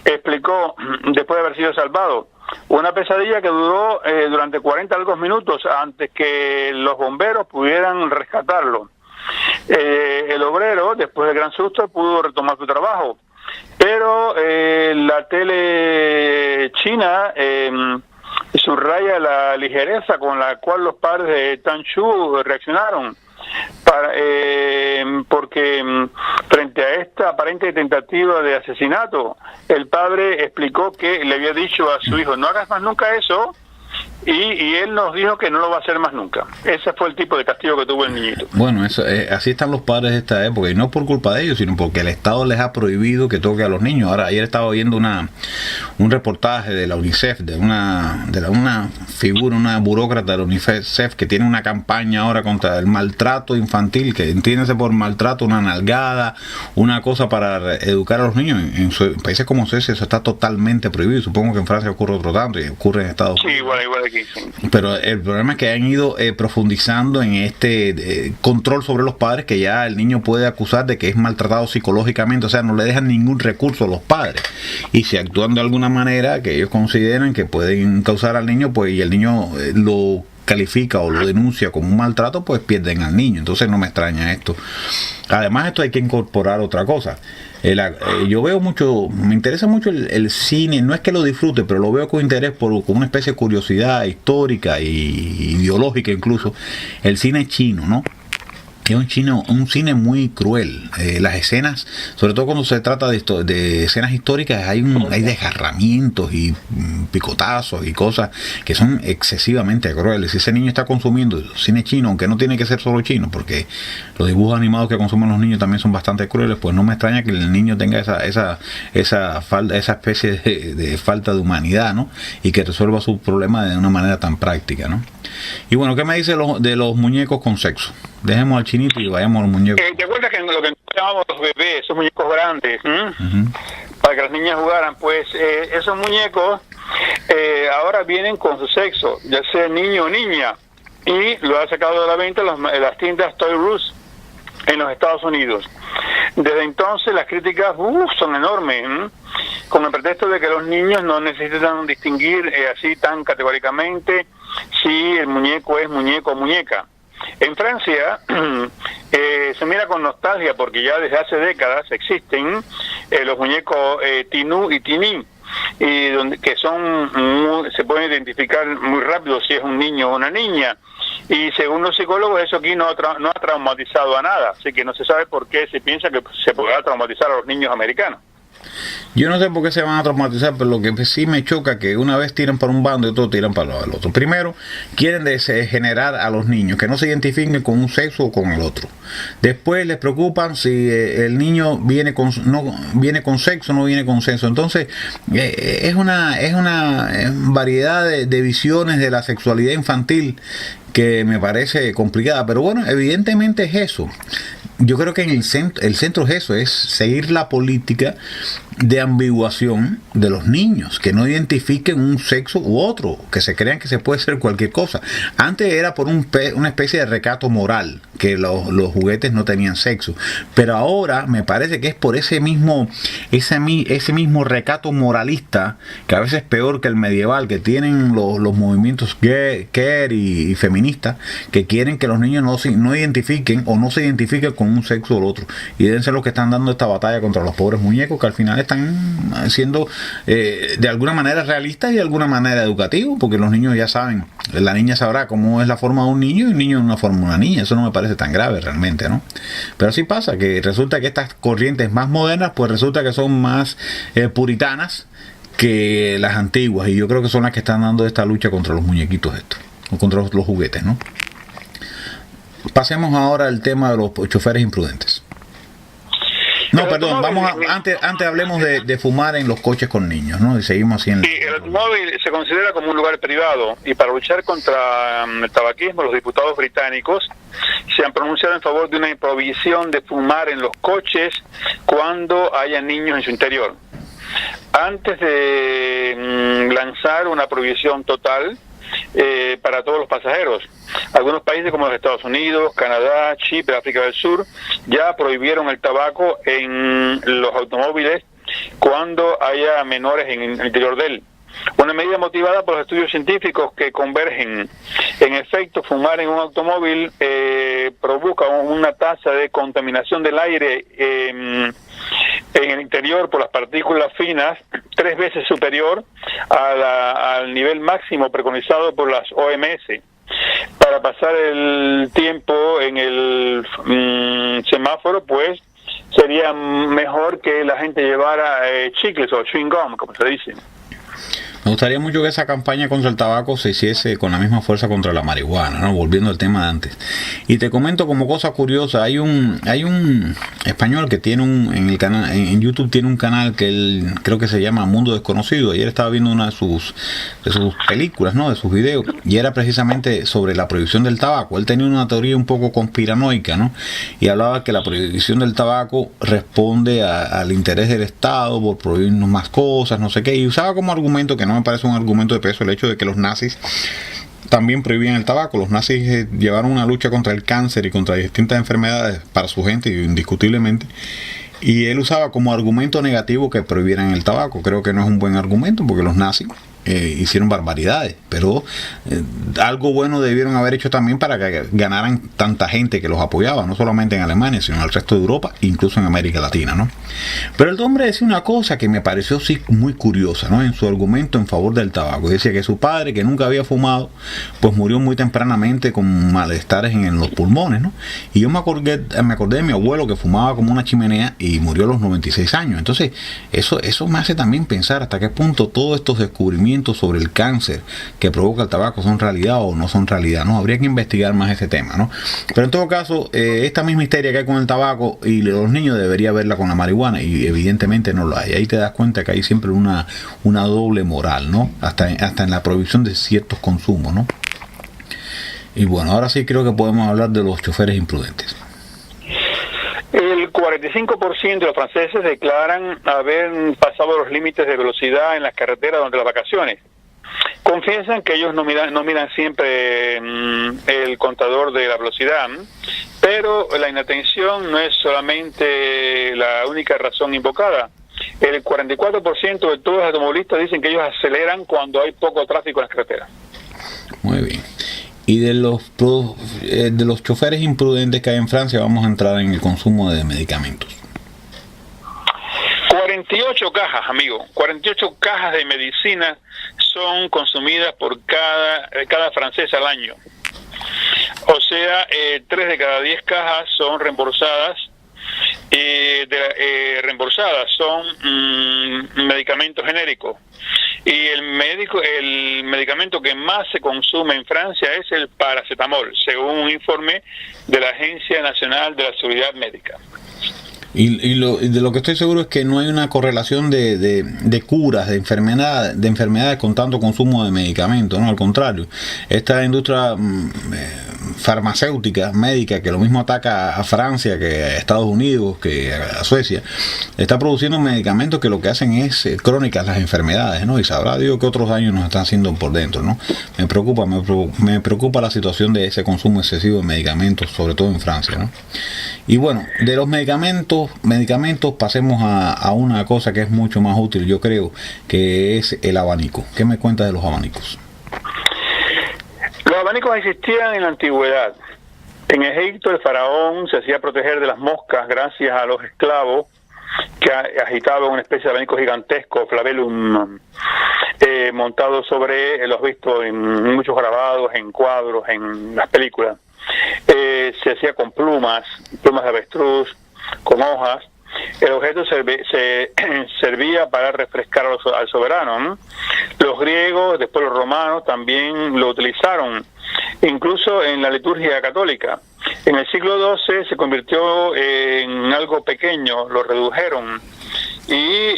explicó después de haber sido salvado. Una pesadilla que duró durante 40 algo minutos antes que los bomberos pudieran rescatarlo. El obrero, después del gran susto, pudo retomar su trabajo, pero la tele china subraya la ligereza con la cual los padres de Tang Chu reaccionaron. porque frente a esta aparente tentativa de asesinato, el padre explicó que le había dicho a su hijo, no hagas más nunca eso, y él nos dijo que no lo va a hacer más nunca. Ese fue el tipo de castigo que tuvo el niñito. Bueno, eso, así están los padres de esta época, y no por culpa de ellos, sino porque el Estado les ha prohibido que toque a los niños. Ahora, ayer estaba viendo un reportaje de la UNICEF, de una figura, una burócrata de la UNICEF, que tiene una campaña ahora contra el maltrato infantil, que entiéndase por maltrato una nalgada, una cosa para educar a los niños. En países como Suecia eso está totalmente prohibido. Supongo que en Francia ocurre otro tanto, y ocurre en Estados Unidos. Sí, igual aquí. Sí. Pero el problema es que han ido profundizando en este control sobre los padres, que ya el niño puede acusar de que es maltratado psicológicamente, o sea, no le dejan ningún recurso a los padres, y si actúan de alguna manera que ellos consideran que pueden causar al niño, pues, y el niño lo califica o lo denuncia como un maltrato, pues pierden al niño. Entonces no me extraña esto. Además, esto hay que incorporar otra cosa. Yo veo mucho, me interesa mucho el cine, no es que lo disfrute, pero lo veo con interés, con una especie de curiosidad histórica y ideológica incluso, el cine chino, ¿no? Es un cine muy cruel. Las escenas, sobre todo cuando se trata de escenas históricas, hay desgarramientos y picotazos y cosas que son excesivamente crueles. Si ese niño está consumiendo cine chino, aunque no tiene que ser solo chino, porque los dibujos animados que consumen los niños también son bastante crueles, pues no me extraña que el niño tenga esa especie de falta de humanidad, ¿no? Y que resuelva su problema de una manera tan práctica, ¿no? Y bueno, ¿qué me dice de los muñecos con sexo? Dejemos al chinito y vayamos a los muñecos. ¿Te acuerdas que lo que llamábamos los bebés, esos muñecos grandes, para que las niñas jugaran? Pues esos muñecos ahora vienen con su sexo, ya sea niño o niña, y lo ha sacado de la venta las tiendas Toys R Us en los Estados Unidos. Desde entonces las críticas son enormes, con el pretexto de que los niños no necesitan distinguir así tan categóricamente si el muñeco es muñeco o muñeca. En Francia se mira con nostalgia porque ya desde hace décadas existen los muñecos Tinú y Tiní, y que se pueden identificar muy rápido si es un niño o una niña. Y según los psicólogos, eso aquí no ha traumatizado a nada, así que no se sabe por qué se piensa que se podrá traumatizar a los niños americanos. Yo no sé por qué se van a traumatizar, pero lo que sí me choca que una vez tiran para un bando y otros tiran para el otro. Primero, quieren degenerar a los niños, que no se identifiquen con un sexo o con el otro. Después les preocupan si el niño viene con sexo o no viene con sexo. Entonces, es una variedad de visiones de la sexualidad infantil que me parece complicada, pero bueno, evidentemente es eso. Yo creo que el centro es eso, es seguir la política de ambiguación de los niños, que no identifiquen un sexo u otro, que se crean que se puede ser cualquier cosa. Antes era por una especie de recato moral, que los juguetes no tenían sexo, pero ahora me parece que es por ese mismo recato moralista, que a veces es peor que el medieval, que tienen los movimientos queer y feministas, que quieren que los niños no identifiquen o no se identifiquen con un sexo o el otro, y deben ser los que están dando esta batalla contra los pobres muñecos, que al final están siendo de alguna manera realistas y de alguna manera educativos, porque los niños ya saben, la niña sabrá cómo es la forma de un niño y el niño es una forma de una niña. Eso no me parece tan grave realmente, ¿no? Pero sí pasa que resulta que estas corrientes más modernas pues resulta que son más puritanas que las antiguas, y yo creo que son las que están dando esta lucha contra los muñequitos estos, o contra los juguetes, ¿no? Pasemos ahora al tema de los choferes imprudentes. No, perdón, antes hablemos de fumar en los coches con niños, ¿no? Y seguimos así Sí, el automóvil se considera como un lugar privado, y para luchar contra el tabaquismo, los diputados británicos se han pronunciado en favor de una prohibición de fumar en los coches cuando haya niños en su interior. Antes de lanzar una prohibición total para todos los pasajeros, algunos países como los Estados Unidos, Canadá, Chipre, África del Sur ya prohibieron el tabaco en los automóviles cuando haya menores en el interior de él. Una medida motivada por los estudios científicos que convergen. En efecto, fumar en un automóvil provoca una tasa de contaminación del aire en el interior por las partículas finas 3 veces superior al nivel máximo preconizado por las OMS. para pasar el tiempo en el semáforo, pues sería mejor que la gente llevara chicles o chewing gum, como se dice. Me gustaría mucho que esa campaña contra el tabaco se hiciese con la misma fuerza contra la marihuana, ¿no? Volviendo al tema de antes. Y te comento como cosa curiosa, hay un español que tiene en el canal, en YouTube tiene un canal que él creo que se llama Mundo Desconocido. Ayer estaba viendo una de sus películas, ¿no? De sus videos, y era precisamente sobre la prohibición del tabaco. Él tenía una teoría un poco conspiranoica, ¿no? Y hablaba que la prohibición del tabaco responde al interés del Estado por prohibirnos más cosas, no sé qué, y usaba como argumento, que no me parece un argumento de peso, el hecho de que los nazis también prohibían el tabaco. Los nazis llevaron una lucha contra el cáncer y contra distintas enfermedades para su gente, indiscutiblemente, y él usaba como argumento negativo que prohibieran el tabaco. Creo que no es un buen argumento, porque los nazis hicieron barbaridades, pero algo bueno debieron haber hecho también para que ganaran tanta gente que los apoyaba, no solamente en Alemania, sino en el resto de Europa, incluso en América Latina, ¿no? Pero el hombre decía una cosa que me pareció sí muy curiosa, ¿no? En su argumento en favor del tabaco, decía que su padre, que nunca había fumado, pues murió muy tempranamente con malestares en los pulmones, ¿no? Y yo me acordé de mi abuelo, que fumaba como una chimenea y murió a los 96 años. Entonces eso me hace también pensar hasta qué punto todos estos descubrimientos sobre el cáncer que provoca el tabaco son realidad o no son realidad, ¿no? Habría que investigar más ese tema, ¿no? Pero en todo caso, esta misma histeria que hay con el tabaco y los niños debería verla con la marihuana, y evidentemente no lo hay. Ahí te das cuenta que hay siempre una doble moral, ¿no? Hasta en la prohibición de ciertos consumos, ¿no? Y bueno, ahora sí creo que podemos hablar de los choferes imprudentes. El 45% de los franceses declaran haber pasado los límites de velocidad en las carreteras durante las vacaciones. Confiesan que ellos no miran siempre el contador de la velocidad, pero la inatención no es solamente la única razón invocada. El 44% de todos los automovilistas dicen que ellos aceleran cuando hay poco tráfico en las carreteras. Muy bien. Y de los choferes imprudentes que hay en Francia, vamos a entrar en el consumo de medicamentos. 48 cajas, amigo. 48 cajas de medicina son consumidas por cada francés al año. O sea, 3 de cada 10 cajas son reembolsadas. Reembolsadas son medicamentos genéricos. Y el medicamento que más se consume en Francia es el paracetamol, según un informe de la Agencia Nacional de la Seguridad Médica. Y de lo que estoy seguro es que no hay una correlación de curas, de enfermedades con tanto consumo de medicamentos, ¿no? Al contrario, esta industria farmacéutica, médica, que lo mismo ataca a Francia que a Estados Unidos, que a Suecia, está produciendo medicamentos que lo que hacen es crónicas las enfermedades, ¿no? Y sabrá Dios que otros daños nos están haciendo por dentro, ¿no? Me preocupa la situación de ese consumo excesivo de medicamentos, sobre todo en Francia, ¿no? Y bueno, de los medicamentos pasemos a una cosa que es mucho más útil, yo creo, que es el abanico. ¿Qué me cuentas de los abanicos? Los abanicos existían en la antigüedad. En Egipto el faraón se hacía proteger de las moscas gracias a los esclavos que agitaban una especie de abanico gigantesco, flabellum, montado sobre, los visto en muchos grabados, en cuadros, en las películas. Se hacía con plumas de avestruz, con hojas. El objeto servía para refrescar al soberano, ¿no? Los griegos, después los romanos, también lo utilizaron, incluso en la liturgia católica. En el siglo XII se convirtió en algo pequeño, lo redujeron, y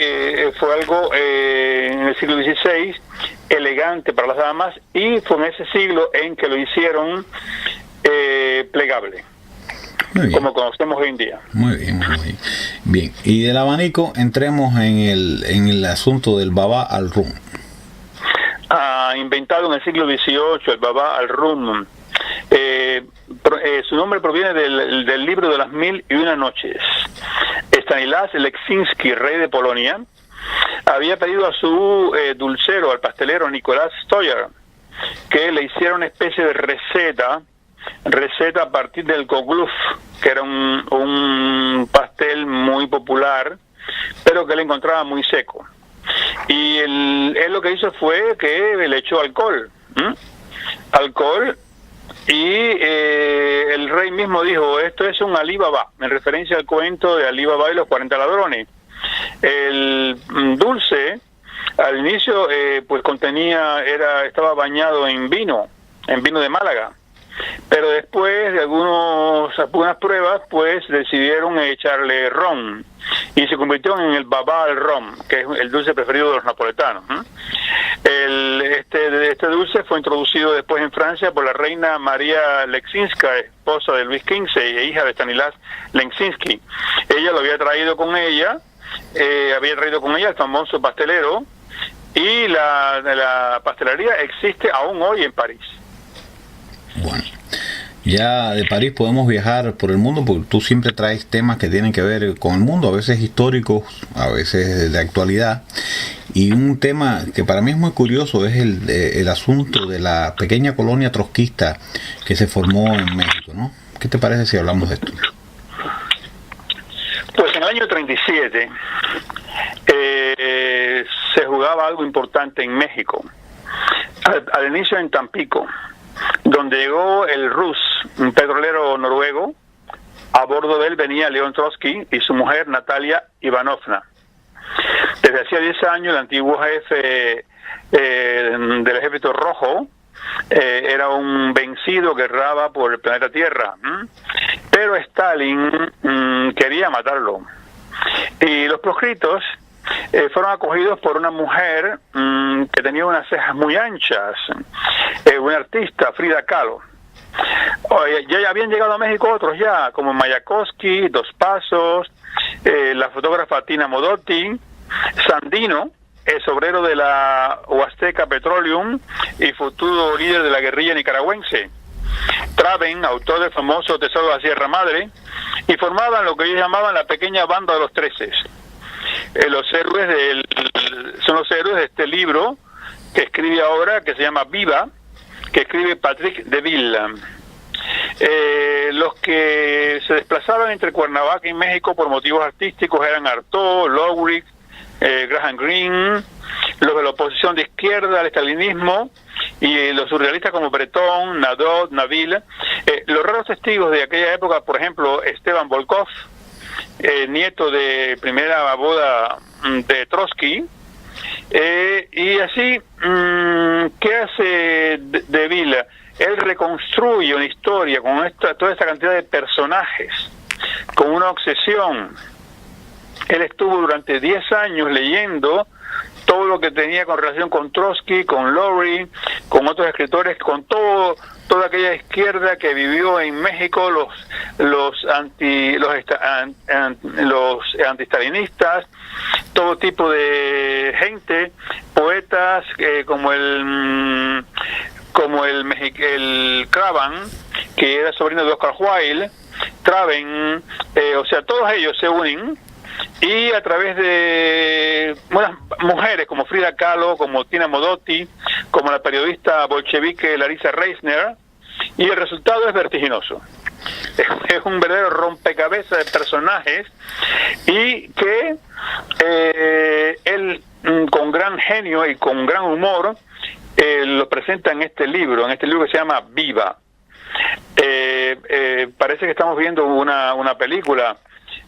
fue algo en el siglo XVI elegante para las damas, y fue en ese siglo en que lo hicieron plegable, como conocemos hoy en día. Muy bien, muy bien. Bien, y del abanico entremos en el asunto del baba al rum. Inventado en el siglo XVIII, el baba al rum. Su nombre proviene del libro de las 1001 noches. Stanislas Leczinski, rey de Polonia, había pedido a su dulcero, al pastelero Nicolás Stoyer, que le hiciera una especie de receta a partir del cogluf, que era un pastel muy popular, pero que él encontraba muy seco. Y él lo que hizo fue que le echó alcohol Y el rey mismo dijo, esto es un Alí Baba, en referencia al cuento de Alí Baba y los 40 ladrones. El dulce, al inicio, pues estaba bañado en vino de Málaga. Pero después de algunas pruebas, pues decidieron echarle ron y se convirtió en el baba al ron, que es el dulce preferido de los napoletanos. Este dulce fue introducido después en Francia por la reina María Leczinska, esposa de Luis XV e hija de Stanislas Leczinski. Ella lo había traído con ella el famoso pastelero, y la pastelería existe aún hoy en París. Bueno, ya de París podemos viajar por el mundo, porque tú siempre traes temas que tienen que ver con el mundo, a veces históricos, a veces de actualidad. Y un tema que para mí es muy curioso es el asunto de la pequeña colonia trotskista que se formó en México, ¿no? ¿Qué te parece si hablamos de esto? Pues en el año 37 se jugaba algo importante en México. Al inicio en Tampico, donde llegó el Rus, un petrolero noruego. A bordo de él venía León Trotsky y su mujer Natalia Ivanovna. Desde hacía 10 años el antiguo jefe del Ejército Rojo era un vencido que erraba por el planeta Tierra, pero Stalin quería matarlo. Y los proscritos fueron acogidos por una mujer que tenía unas cejas muy anchas, una artista, Frida Kahlo. Ya habían llegado a México otros ya, como Mayakovsky, Dos Pasos, la fotógrafa Tina Modotti, Sandino, es obrero de la Huasteca Petroleum y futuro líder de la guerrilla nicaragüense. Traven, autor del famoso Tesoro de la Sierra Madre, y formaban lo que ellos llamaban la pequeña banda de los 13. Son los héroes de este libro que escribe ahora, que se llama Viva, que escribe Patrick Deville. Los que se desplazaban entre Cuernavaca y México por motivos artísticos eran Artaud, Lowry, Graham Greene, los de la oposición de izquierda al estalinismo, y los surrealistas como Breton, Nadot, Naville. Los raros testigos de aquella época, por ejemplo, Esteban Volkov, nieto de primera boda de Trotsky. Y así, ¿qué hace Deville? Él reconstruye una historia con toda esta cantidad de personajes, con una obsesión. Él estuvo durante 10 años leyendo todo lo que tenía con relación con Trotsky, con Lowry, con otros escritores, con toda aquella izquierda que vivió en México, los antistalinistas, todo tipo de gente, poetas como el Cravan, que era sobrino de Oscar Wilde, Traven, o sea, todos ellos se unen, y a través de unas mujeres como Frida Kahlo, como Tina Modotti, como la periodista bolchevique Larissa Reisner, y el resultado es vertiginoso. Es un verdadero rompecabezas de personajes, y que él, con gran genio y con gran humor, lo presenta en este libro que se llama Viva. Parece que estamos viendo una película.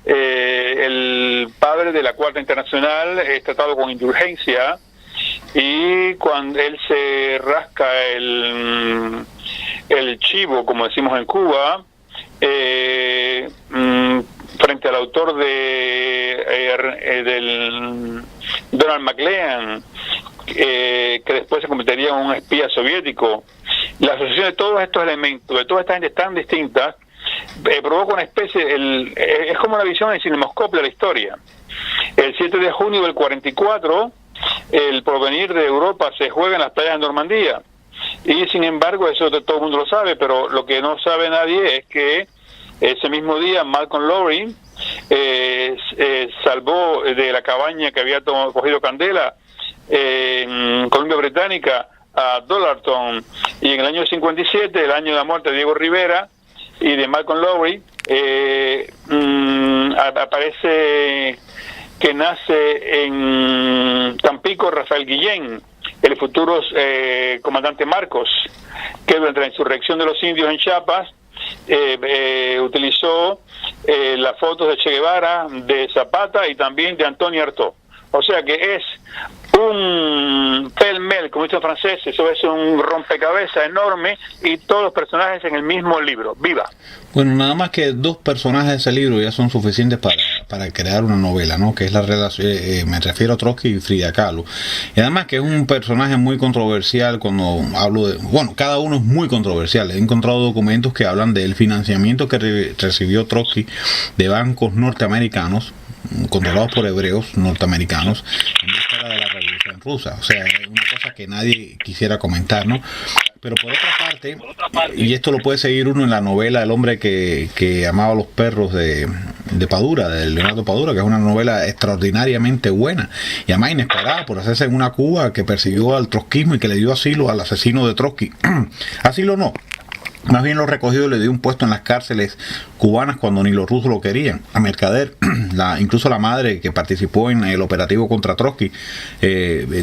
El padre de la Cuarta Internacional es tratado con indulgencia, y cuando él se rasca el chivo, como decimos en Cuba, frente al autor del Donald McLean, que después se convertiría en un espía soviético. La asociación de todos estos elementos, de toda esta gente tan distinta, provoca una especie, es como una visión en cinemascopio de la historia. El 7 de junio del 44, el porvenir de Europa se juega en las playas de Normandía, y sin embargo, eso todo el mundo lo sabe, pero lo que no sabe nadie es que ese mismo día Malcolm Lowry salvó de la cabaña que había cogido candela en Columbia Británica a Dollarton, y en el año 57, el año de la muerte de Diego Rivera y de Malcolm Lowry, aparece que nace en Tampico Rafael Guillén, el futuro comandante Marcos, que durante la insurrección de los indios en Chiapas utilizó las fotos de Che Guevara, de Zapata y también de Antonio Artaud. O sea que es un pêle-mêle, como dicen los franceses, eso es un rompecabezas enorme y todos los personajes en el mismo libro. ¡Viva! Bueno, nada más que 2 personajes de ese libro ya son suficientes para crear una novela, ¿no? Que es la relación, me refiero a Trotsky y Frida Kahlo. Y además que es un personaje muy controversial cuando hablo de... Bueno, cada uno es muy controversial. He encontrado documentos que hablan del financiamiento que recibió Trotsky de bancos norteamericanos, controlados por hebreos norteamericanos, en víspera de la Revolución Rusa. O sea, es una cosa que nadie quisiera comentar, ¿no? Pero por otra parte, y esto lo puede seguir uno en la novela El hombre que amaba a los perros de Padura, de Leonardo Padura, que es una novela extraordinariamente buena y además inesperada por hacerse en una Cuba que persiguió al trotskismo y que le dio asilo al asesino de Trotsky. Asilo no, más bien lo recogió y le dio un puesto en las cárceles cubanas cuando ni los rusos lo querían. A Mercader, incluso la madre que participó en el operativo contra Trotsky,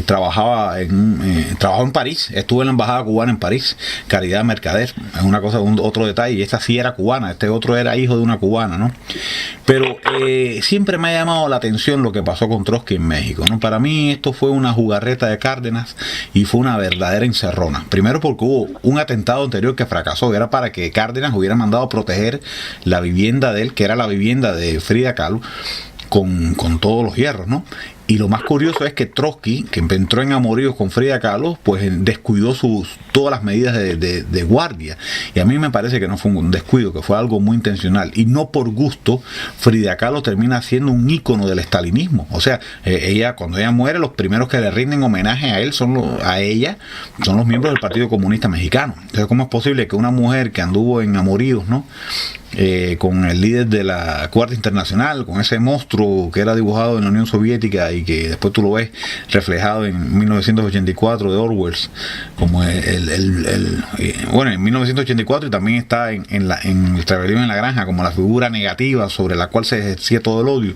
trabajó en París, estuvo en la embajada cubana en París, Caridad Mercader. Es una cosa, otro detalle, y esta sí era cubana, este otro era hijo de una cubana, ¿no? Pero siempre me ha llamado la atención lo que pasó con Trotsky en México, ¿no? Para mí esto fue una jugarreta de Cárdenas y fue una verdadera encerrona. Primero porque hubo un atentado anterior que fracasó, era para que Cárdenas hubiera mandado a proteger la vivienda de él, que era la vivienda de Frida Kahlo, con todos los hierros, ¿no? Y lo más curioso es que Trotsky, que entró en amoríos con Frida Kahlo, pues descuidó todas las medidas de guardia. Y a mí me parece que no fue un descuido, que fue algo muy intencional. Y no por gusto, Frida Kahlo termina siendo un ícono del estalinismo. O sea, cuando ella muere, los primeros que le rinden homenaje a él son los miembros del Partido Comunista Mexicano. Entonces, ¿cómo es posible que una mujer que anduvo en amoríos, ¿no? Con el líder de la Cuarta Internacional, con ese monstruo que era dibujado en la Unión Soviética y que después tú lo ves reflejado en 1984 de Orwell, como bueno, en 1984, y también está en Rebelión en la Granja como la figura negativa sobre la cual se ejercía todo el odio.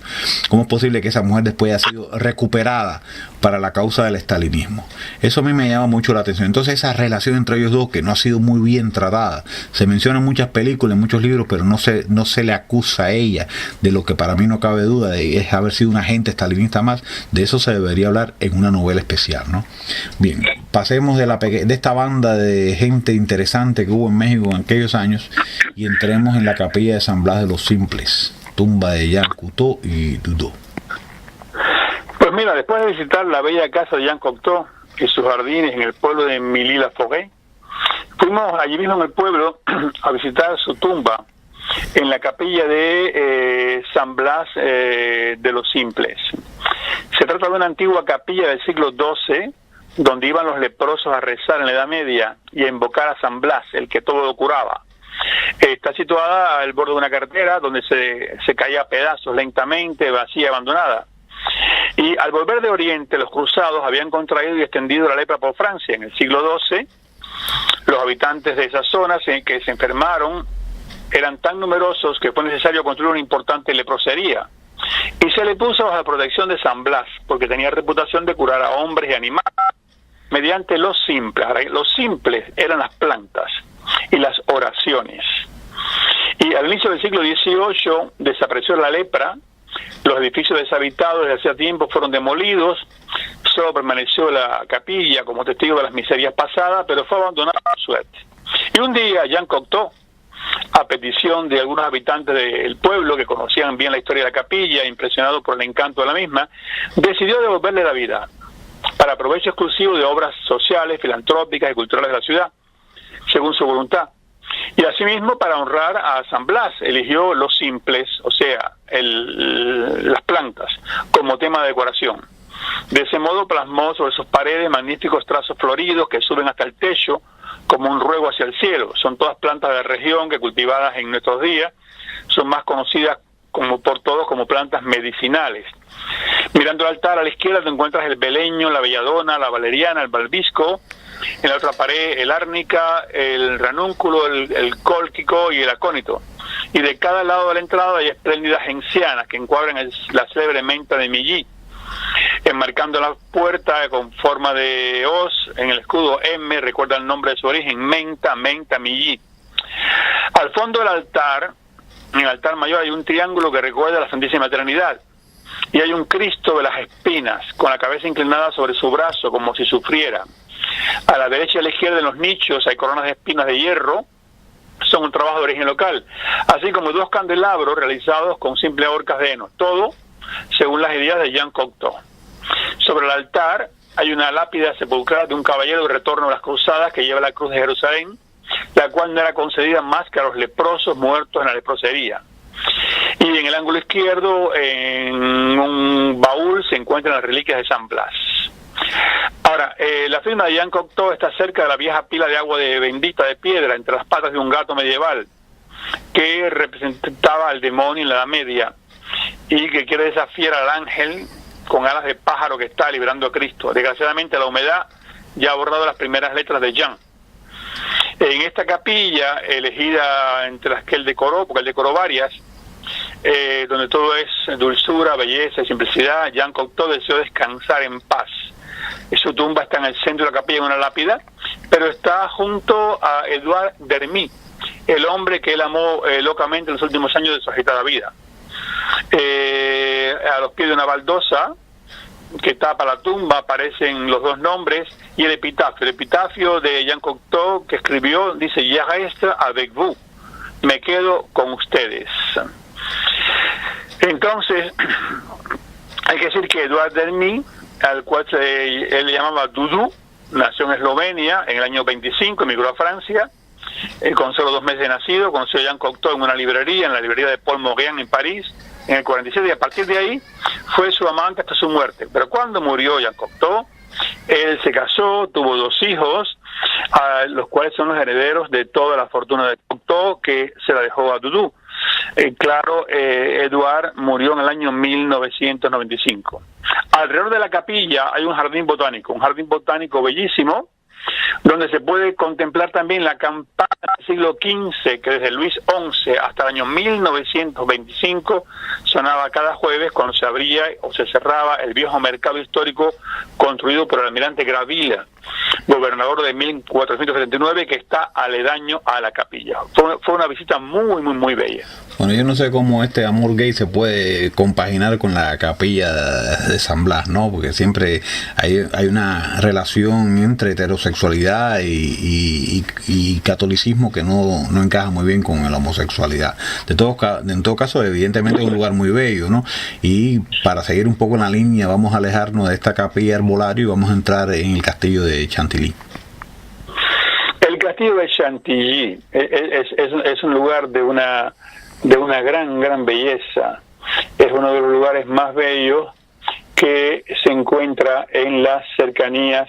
¿Cómo es posible que esa mujer después haya sido recuperada para la causa del estalinismo? Eso a mí me llama mucho la atención. Entonces esa relación entre ellos dos, que no ha sido muy bien tratada, se menciona en muchas películas, en muchos libros, pero no se le acusa a ella de lo que para mí no cabe duda de es haber sido un agente estalinista más. De eso se debería hablar en una novela especial, ¿no? Bien, pasemos de esta banda de gente interesante que hubo en México en aquellos años y entremos en la capilla de San Blas de los Simples, tumba de Jean Cocteau y Dudó. Pues mira, después de visitar la bella casa de Jean Cocteau y sus jardines en el pueblo de Milly-la-Forêt, fuimos allí mismo en el pueblo a visitar su tumba en la capilla de San Blas de los Simples. Se trata de una antigua capilla del siglo XII, donde iban los leprosos a rezar en la Edad Media y a invocar a San Blas, el que todo lo curaba. Está situada al borde de una carretera donde se caía a pedazos lentamente, vacía, abandonada. Y al volver de Oriente, los cruzados habían contraído y extendido la lepra por Francia. En el siglo XII, los habitantes de esas zonas que se enfermaron eran tan numerosos que fue necesario construir una importante leprosería. Y se le puso bajo la protección de San Blas, porque tenía reputación de curar a hombres y animales mediante los simples. Los simples eran las plantas y las oraciones. Y al inicio del siglo XVIII desapareció la lepra, los edificios deshabitados desde hacía tiempo fueron demolidos, solo permaneció la capilla como testigo de las miserias pasadas, pero fue abandonada por suerte. Y un día Jean Cocteau, a petición de algunos habitantes del pueblo que conocían bien la historia de la capilla, impresionados por el encanto de la misma, decidió devolverle la vida para provecho exclusivo de obras sociales, filantrópicas y culturales de la ciudad, según su voluntad. Y asimismo, para honrar a San Blas, eligió los simples, o sea, las plantas, como tema de decoración. De ese modo plasmó sobre sus paredes magníficos trazos floridos que suben hasta el techo, como un ruego hacia el cielo. Son todas plantas de la región que, cultivadas en nuestros días, son más conocidas por todos como plantas medicinales. Mirando el altar a la izquierda te encuentras el beleño, la belladona, la valeriana, el balbisco. En la otra pared el árnica, el ranúnculo, el cólquico y el acónito. Y de cada lado de la entrada hay espléndidas gencianas que encuadran la célebre menta de Milly. enmarcando la puerta con forma de hoz en el escudo M, recuerda el nombre de su origen, Menta, Menta Millí. Al fondo del altar, en el altar mayor, hay un triángulo que recuerda a la Santísima Trinidad, y hay un Cristo de las espinas, con la cabeza inclinada sobre su brazo, como si sufriera. A la derecha y a la izquierda, en los nichos, hay coronas de espinas de hierro, son un trabajo de origen local, así como 2 candelabros realizados con simples horcas de heno, todo según las ideas de Jean Cocteau. Sobre el altar hay una lápida sepulcral de un caballero de retorno a las cruzadas que lleva la cruz de Jerusalén, la cual no era concedida más que a los leprosos muertos en la leprosería. Y en el ángulo izquierdo, en un baúl, se encuentran las reliquias de San Blas. Ahora, la firma de Jean Cocteau está cerca de la vieja pila de agua bendita de piedra entre las patas de un gato medieval que representaba al demonio en la Edad Media y que quiere desafiar al ángel con alas de pájaro que está liberando a Cristo. Desgraciadamente la humedad ya ha borrado las primeras letras de Jean. En esta capilla, elegida entre las que él decoró, porque él decoró varias, donde todo es dulzura, belleza y simplicidad, Jean Cocteau deseó descansar en paz. Su tumba está en el centro de la capilla en una lápida, pero está junto a Edouard Dermy, el hombre que él amó locamente en los últimos años de su agitada vida. A los pies de una baldosa que tapa la tumba aparecen los 2 nombres y el epitafio. El epitafio de Jean Cocteau que escribió dice: "Je reste avec vous", me quedo con ustedes. Entonces, hay que decir que Edouard Dermy, al cual él le llamaba Doudou, nació en Eslovenia en el año 25, emigró a Francia, con solo 2 meses de nacido, conoció a Jean Cocteau en una librería, en la librería de Paul Morand en París, en el 47, y a partir de ahí fue su amante hasta su muerte. Pero cuando murió Jean Cocteau, él se casó, tuvo 2 hijos, los cuales son los herederos de toda la fortuna de Cocteau, que se la dejó a Doudou. Edouard murió en el año 1995. Alrededor de la capilla hay un jardín botánico bellísimo, donde se puede contemplar también la campana del siglo XV, que desde Luis XI hasta el año 1925 sonaba cada jueves cuando se abría o se cerraba el viejo mercado histórico construido por el almirante Graville, gobernador de 1479, que está aledaño a la capilla. Fue una visita muy bella. Bueno, yo no sé cómo este amor gay se puede compaginar con la capilla de San Blas, ¿no? Porque siempre hay una relación entre heterosexualidad y catolicismo que no encaja muy bien con la homosexualidad. En todo caso, evidentemente es un lugar muy bello, ¿no? Y para seguir un poco en la línea, vamos a alejarnos de esta capilla herbolario y vamos a entrar en el castillo de Chantilly. El castillo de Chantilly es un lugar de una gran belleza. Es uno de los lugares más bellos que se encuentra en las cercanías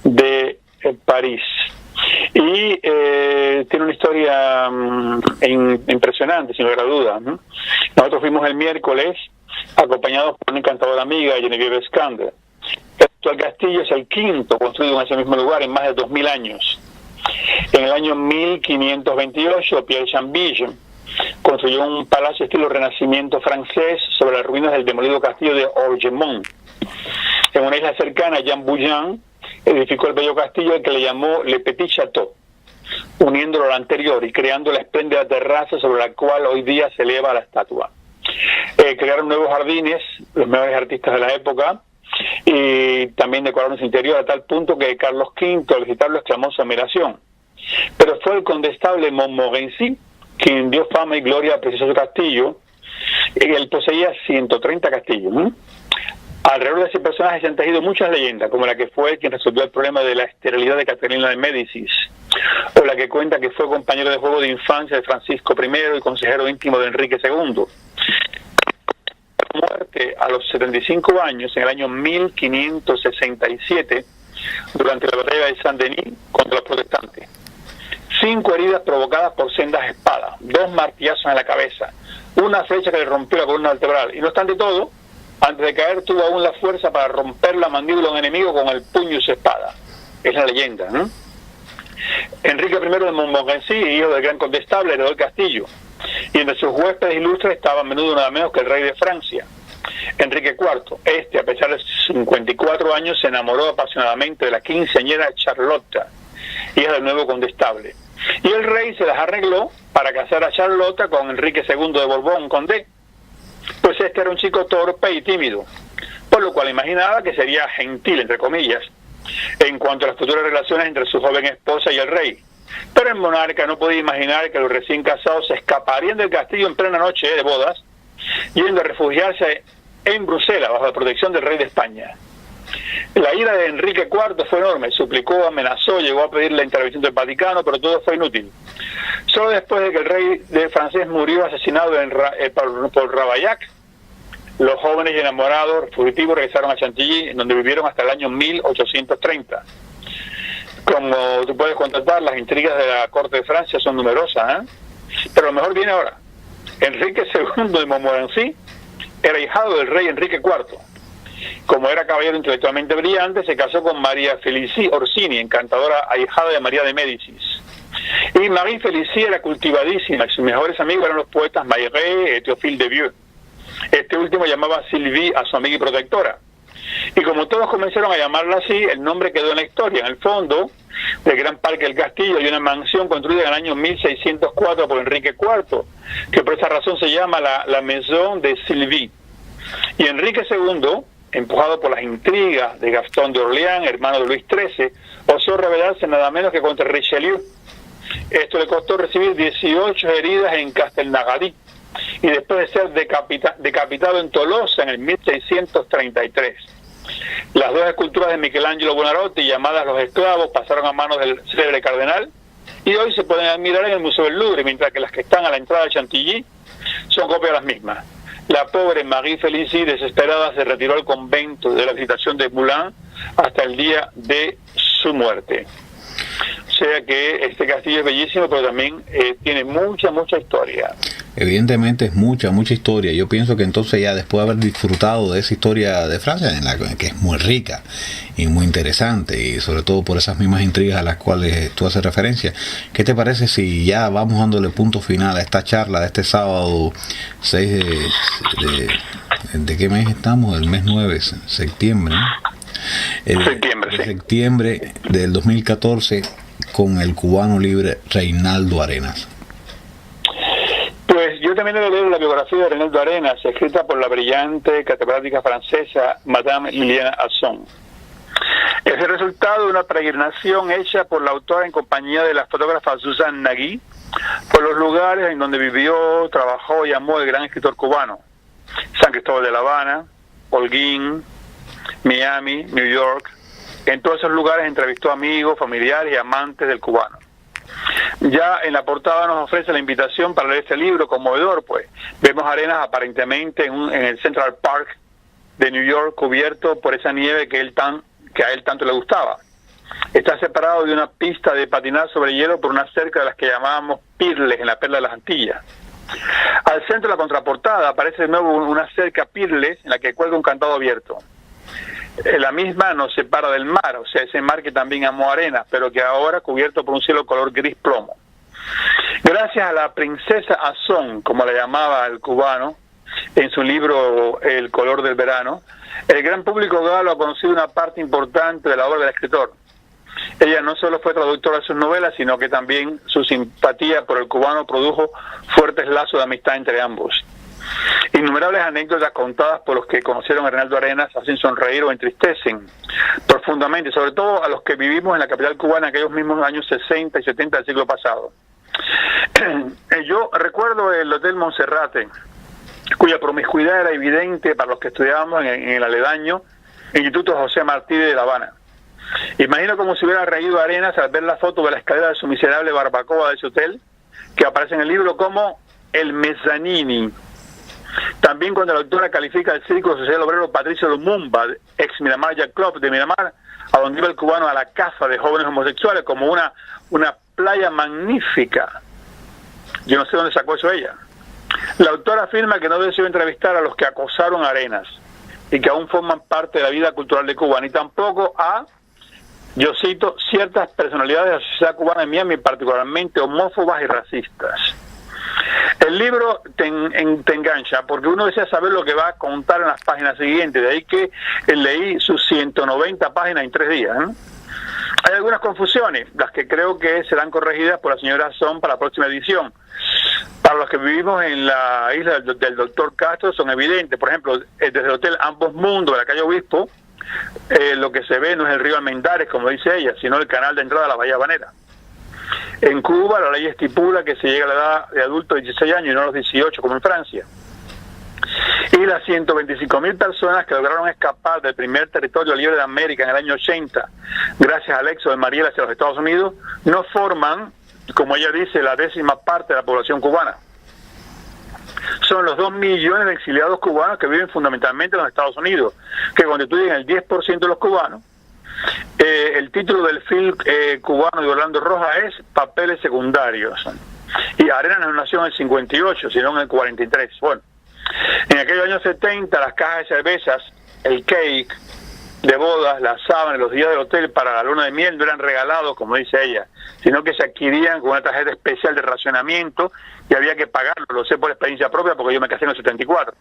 de París. Y tiene una historia impresionante, sin lugar a duda, ¿no? Nosotros fuimos el miércoles acompañados por una encantadora amiga, Genevieve Scander. El actual castillo es el 5º construido en ese mismo lugar en más de 2000 años. En el año 1528, Pierre Chambille construyó un palacio estilo renacimiento francés sobre las ruinas del demolido castillo de Orgemont. En una isla cercana, Jean Bouillon edificó el bello castillo al que le llamó Le Petit Château, uniéndolo al anterior y creando la espléndida terraza sobre la cual hoy día se eleva la estatua. Crearon nuevos jardines, los mejores artistas de la época, y también decoraron su interior a tal punto que Carlos V, al visitarlo, exclamó su admiración. Pero fue el condestable Montmorency quien dio fama y gloria al precioso castillo. Él poseía 130 castillos, ¿no? Alrededor de ese personaje se han tejido muchas leyendas, como la que fue quien resolvió el problema de la esterilidad de Caterina de Médicis, o la que cuenta que fue compañero de juego de infancia de Francisco I y consejero íntimo de Enrique II. Muerte a los 75 años en el año 1567 durante la batalla de Saint-Denis contra los protestantes. 5 heridas provocadas por sendas espadas, 2 martillazos en la cabeza, una flecha que le rompió la columna vertebral, y no obstante todo, antes de caer tuvo aún la fuerza para romper la mandíbula a un enemigo con el puño y su espada. Es la leyenda, ¿no? Enrique I de Montmorency, hijo del gran condestable, heredó el castillo, y entre sus huéspedes ilustres estaba a menudo nada menos que el rey de Francia. Enrique IV. A pesar de sus 54 años, se enamoró apasionadamente de la quinceañera Charlotta, hija del nuevo condestable. Y el rey se las arregló para casar a Charlotta con Enrique II de Borbón, conde, pues este era un chico torpe y tímido, por lo cual imaginaba que sería gentil, entre comillas, en cuanto a las futuras relaciones entre su joven esposa y el rey. Pero el monarca no podía imaginar que los recién casados se escaparían del castillo en plena noche de bodas, yendo a refugiarse en Bruselas bajo la protección del rey de España. La ira de Enrique IV fue enorme, suplicó, amenazó, llegó a pedir la intervención del Vaticano, pero todo fue inútil. Solo después de que el rey francés murió asesinado por Ravaillac, los jóvenes y enamorados fugitivos regresaron a Chantilly, en donde vivieron hasta el año 1830. Como tú puedes constatar, las intrigas de la corte de Francia son numerosas, pero lo mejor viene ahora. Enrique II de Montmorency era hijado del rey Enrique IV. Como era caballero intelectualmente brillante, se casó con María Felicie Orsini, encantadora ahijada de María de Médicis. Y Marie Felicie era cultivadísima, y sus mejores amigos eran los poetas Maigret y Théophile de Vieux. Este último llamaba Sylvie a su amiga y protectora. Y como todos comenzaron a llamarla así, el nombre quedó en la historia. En el fondo del gran parque del castillo hay una mansión construida en el año 1604 por Enrique IV, que por esa razón se llama la Maison de Sylvie. Y Enrique II, empujado por las intrigas de Gastón de Orleans, hermano de Luis XIII, osó rebelarse nada menos que contra Richelieu. Esto le costó recibir 18 heridas en Castelnaudary, y después de ser decapitado en Tolosa en el 1633. Las dos esculturas de Michelangelo Buonarroti, llamadas Los Esclavos, pasaron a manos del célebre cardenal, y hoy se pueden admirar en el Museo del Louvre, mientras que las que están a la entrada de Chantilly son copias de las mismas. La pobre Marie Felicie, desesperada, se retiró al convento de la Visitación de Moulins hasta el día de su muerte. O sea que este castillo es bellísimo, pero también tiene mucha historia. Evidentemente es mucha historia. Yo pienso que entonces, ya después de haber disfrutado de esa historia de Francia, que es muy rica y muy interesante, y sobre todo por esas mismas intrigas a las cuales tú haces referencia, ¿qué te parece si ya vamos dándole punto final a esta charla de este sábado 6 ¿de qué mes estamos? El mes 9, septiembre, ¿no? Septiembre del 2014, con el cubano libre Reinaldo Arenas. Pues yo también he leído la biografía de Reinaldo Arenas, escrita por la brillante catedrática francesa Madame Liliane Asson. Es el resultado de una peregrinación hecha por la autora en compañía de la fotógrafa Suzanne Nagui por los lugares en donde vivió, trabajó y amó el gran escritor cubano: San Cristóbal de La Habana, Holguín, Miami, New York. En todos esos lugares entrevistó amigos, familiares y amantes del cubano. Ya en la portada nos ofrece la invitación para leer este libro conmovedor, pues vemos Arenas aparentemente en el Central Park de New York, cubierto por esa nieve que a él tanto le gustaba. Está separado de una pista de patinar sobre hielo por una cerca de las que llamábamos Pirles en la Perla de las Antillas. Al centro de la contraportada aparece de nuevo una cerca Pirles en la que cuelga un candado abierto. La misma nos separa del mar, o sea, ese mar que también amó Arenas, pero que ahora cubierto por un cielo color gris plomo. Gracias a la princesa Asson, como la llamaba el cubano en su libro El color del verano, el gran público galo ha conocido una parte importante de la obra del escritor. Ella no solo fue traductora de sus novelas, sino que también su simpatía por el cubano produjo fuertes lazos de amistad entre ambos. Innumerables anécdotas contadas por los que conocieron a Reinaldo Arenas hacen sonreír o entristecen profundamente, sobre todo a los que vivimos en la capital cubana en aquellos mismos años 60 y 70 del siglo pasado. Yo recuerdo el Hotel Monserrate, cuya promiscuidad era evidente para los que estudiábamos en el aledaño Instituto José Martí de La Habana. Imagino como si hubiera reído Arenas al ver la foto de la escalera de su miserable barbacoa de ese hotel, que aparece en el libro como el Mezzanini. También cuando la autora califica el Círculo Social Obrero Patricio Lumumba, ex Miramar Yacht Club de Miramar, a donde iba el cubano a la caza de jóvenes homosexuales, como una playa magnífica. Yo no sé dónde sacó eso ella. La autora afirma que no deseó entrevistar a los que acosaron a Arenas y que aún forman parte de la vida cultural de Cuba, ni tampoco a, yo cito, ciertas personalidades de la sociedad cubana en Miami, particularmente homófobas y racistas. El libro te engancha porque uno desea saber lo que va a contar en las páginas siguientes, de ahí que leí sus 190 páginas en 3 días, ¿eh? Hay algunas confusiones, las que creo que serán corregidas por la señora Son para la próxima edición. Para los que vivimos en la isla del Doctor Castro son evidentes. Por ejemplo, desde el Hotel Ambos Mundos de la calle Obispo, lo que se ve no es el río Almendares, como dice ella, sino el canal de entrada a la Bahía Habanera. En Cuba la ley estipula que se llega a la edad de adulto de 16 años y no a los 18, como en Francia. Y las 125.000 personas que lograron escapar del primer territorio libre de América en el año 80, gracias al éxodo de Mariel hacia los Estados Unidos, no forman, como ella dice, la 10ª parte de la población cubana. Son los 2 millones de exiliados cubanos que viven fundamentalmente en los Estados Unidos, que constituyen el 10% de los cubanos. El título del film cubano de Orlando Rojas es Papeles Secundarios. Y Arenas no nació en el 58, sino en el 43. Bueno, en aquellos años 70, las cajas de cervezas, el cake de bodas, las sábanas, los días del hotel para la luna de miel no eran regalados, como dice ella, sino que se adquirían con una tarjeta especial de racionamiento y había que pagarlo. Lo sé por experiencia propia porque yo me casé en el 74.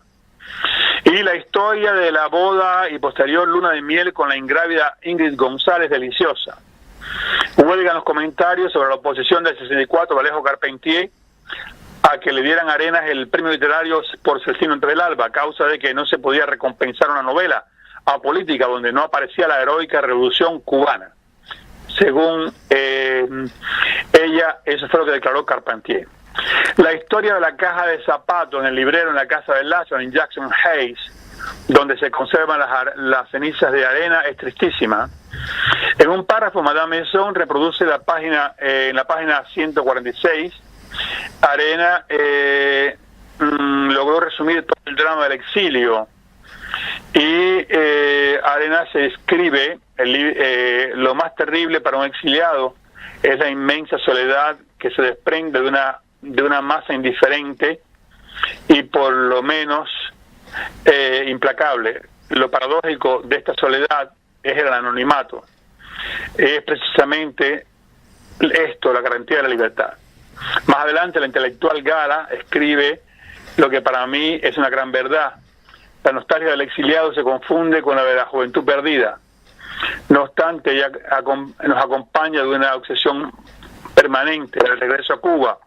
Y la historia de la boda y posterior luna de miel con la ingrávida Ingrid González, deliciosa. Huelgan los comentarios sobre la oposición del 64 de Alejo Carpentier a que le dieran Arenas el premio literario por Celestino Entre el Alba, a causa de que no se podía recompensar una novela apolítica donde no aparecía la heroica revolución cubana. Según ella, eso fue lo que declaró Carpentier. La historia de la caja de zapatos en el librero en la casa de Lázaro en Jackson Heights, donde se conservan las cenizas de Arena, es tristísima. En un párrafo, Madame Maison reproduce la página, en la página 146, Arena logró resumir todo el drama del exilio. Y Arena se escribe, lo más terrible para un exiliado es la inmensa soledad que se desprende de una masa indiferente y por lo menos implacable. Lo paradójico de esta soledad es el anonimato. Es precisamente esto la garantía de la libertad. Más adelante la intelectual Gala escribe lo que para mí es una gran verdad. La nostalgia del exiliado se confunde con la de la juventud perdida. No obstante, ella nos acompaña de una obsesión permanente, del regreso a Cuba,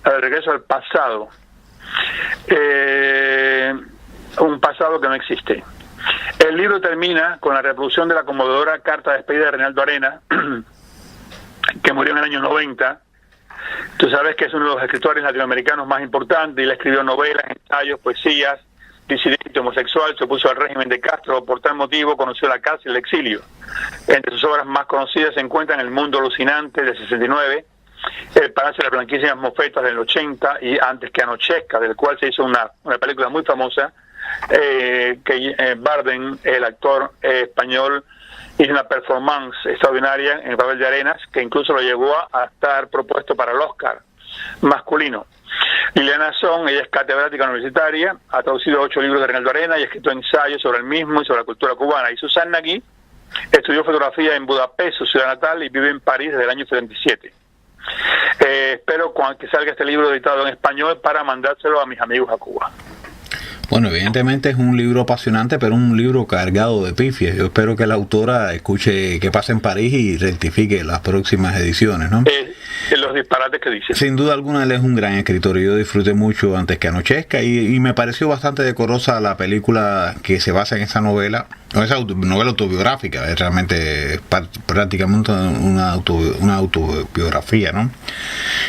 del regreso al pasado. Un pasado que no existe. El libro termina con la reproducción de la conmovedora carta de despedida de Reinaldo Arenas, que murió en el año 90. Tú sabes que es uno de los escritores latinoamericanos más importantes, y le escribió novelas, ensayos, poesías. Disidente homosexual, se opuso al régimen de Castro, por tal motivo conoció la cárcel y el exilio. Entre sus obras más conocidas se encuentran El Mundo Alucinante del 69, El Palacio de las Blanquísimas Mofetas del 80 y Antes que anochezca, del cual se hizo una película muy famosa, que Bardem, el actor español, hizo una performance extraordinaria en el papel de Arenas, que incluso lo llevó a estar propuesto para el Oscar masculino. Liliana Son, ella es catedrática universitaria, ha traducido 8 libros de Reinaldo Arenas y ha escrito ensayos sobre el mismo y sobre la cultura cubana. Y Susana Nagui estudió fotografía en Budapest, su ciudad natal, y vive en París desde el año 77. Espero que salga este libro editado en español para mandárselo a mis amigos a Cuba. Bueno, evidentemente es un libro apasionante, pero un libro cargado de pifias. Yo espero que la autora escuche qué pasa en París y rectifique las próximas ediciones, ¿no? Los disparates que dice. Sin duda alguna él es un gran escritor y yo disfruté mucho Antes que anochezca y me pareció bastante decorosa la película que se basa en esa novela, o esa novela autobiográfica, es realmente prácticamente una autobiografía, ¿no?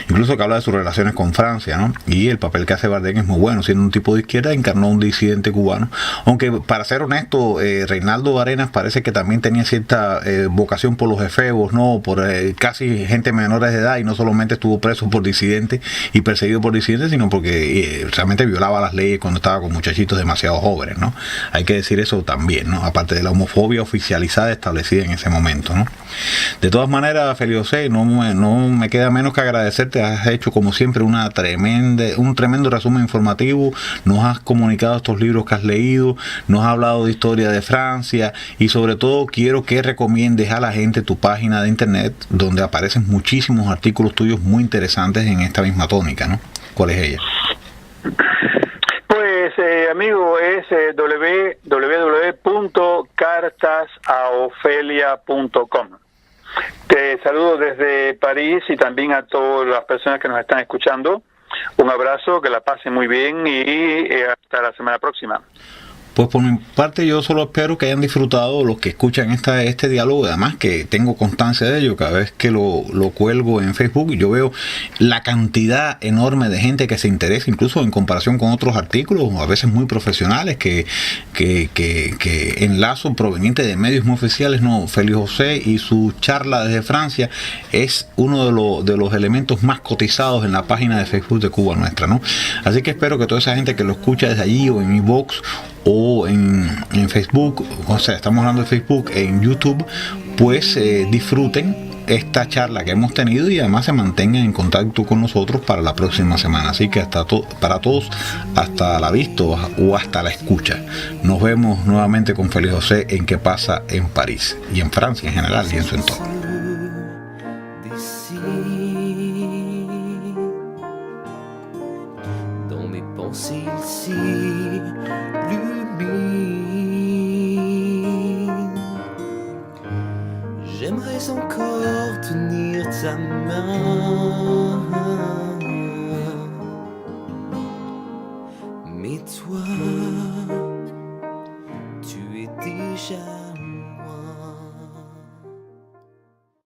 Incluso que habla de sus relaciones con Francia, ¿no? Y el papel que hace Bardem es muy bueno, siendo un tipo de izquierda, encarnó a un disidente cubano, aunque para ser honesto, Reinaldo Arenas parece que también tenía cierta vocación por los efebos, ¿no? Por casi gente menores de edad, y no solamente estuvo preso por disidente y perseguido por disidentes, sino porque realmente violaba las leyes cuando estaba con muchachitos demasiado jóvenes, ¿no? Hay que decir eso también, ¿no? Aparte de la homofobia oficializada establecida en ese momento, ¿no? De todas maneras, Félix José, no me queda menos que agradecerte. Has hecho como siempre un tremendo resumen informativo, nos has comunicado estos libros que has leído, nos has hablado de historia de Francia y sobre todo quiero que recomiendes a la gente tu página de internet donde aparecen muchísimos artículos tuyos muy interesantes en esta misma tónica, ¿no? ¿Cuál es ella? Pues, amigo, es www.cartasaofelia.com. Te saludo desde París y también a todas las personas que nos están escuchando. Un abrazo, que la pasen muy bien y hasta la semana próxima. Pues por mi parte yo solo espero que hayan disfrutado los que escuchan este diálogo, además que tengo constancia de ello, cada vez que lo cuelgo en Facebook yo veo la cantidad enorme de gente que se interesa, incluso en comparación con otros artículos, a veces muy profesionales, que enlazo proveniente de medios muy oficiales. No, Félix José y su charla desde Francia es uno de los elementos más cotizados en la página de Facebook de Cuba Nuestra, ¿no? Así que espero que toda esa gente que lo escucha desde allí o en mi box o en Facebook, o sea, estamos hablando de Facebook, en YouTube, pues disfruten esta charla que hemos tenido y además se mantengan en contacto con nosotros para la próxima semana. Así que para todos, hasta la vista o hasta la escucha. Nos vemos nuevamente con Félix José en ¿Qué pasa en París? Y en Francia en general y en su entorno. Dans mes pensées ici j'aimerais encore tenir ta main, mais toi, tu es déjà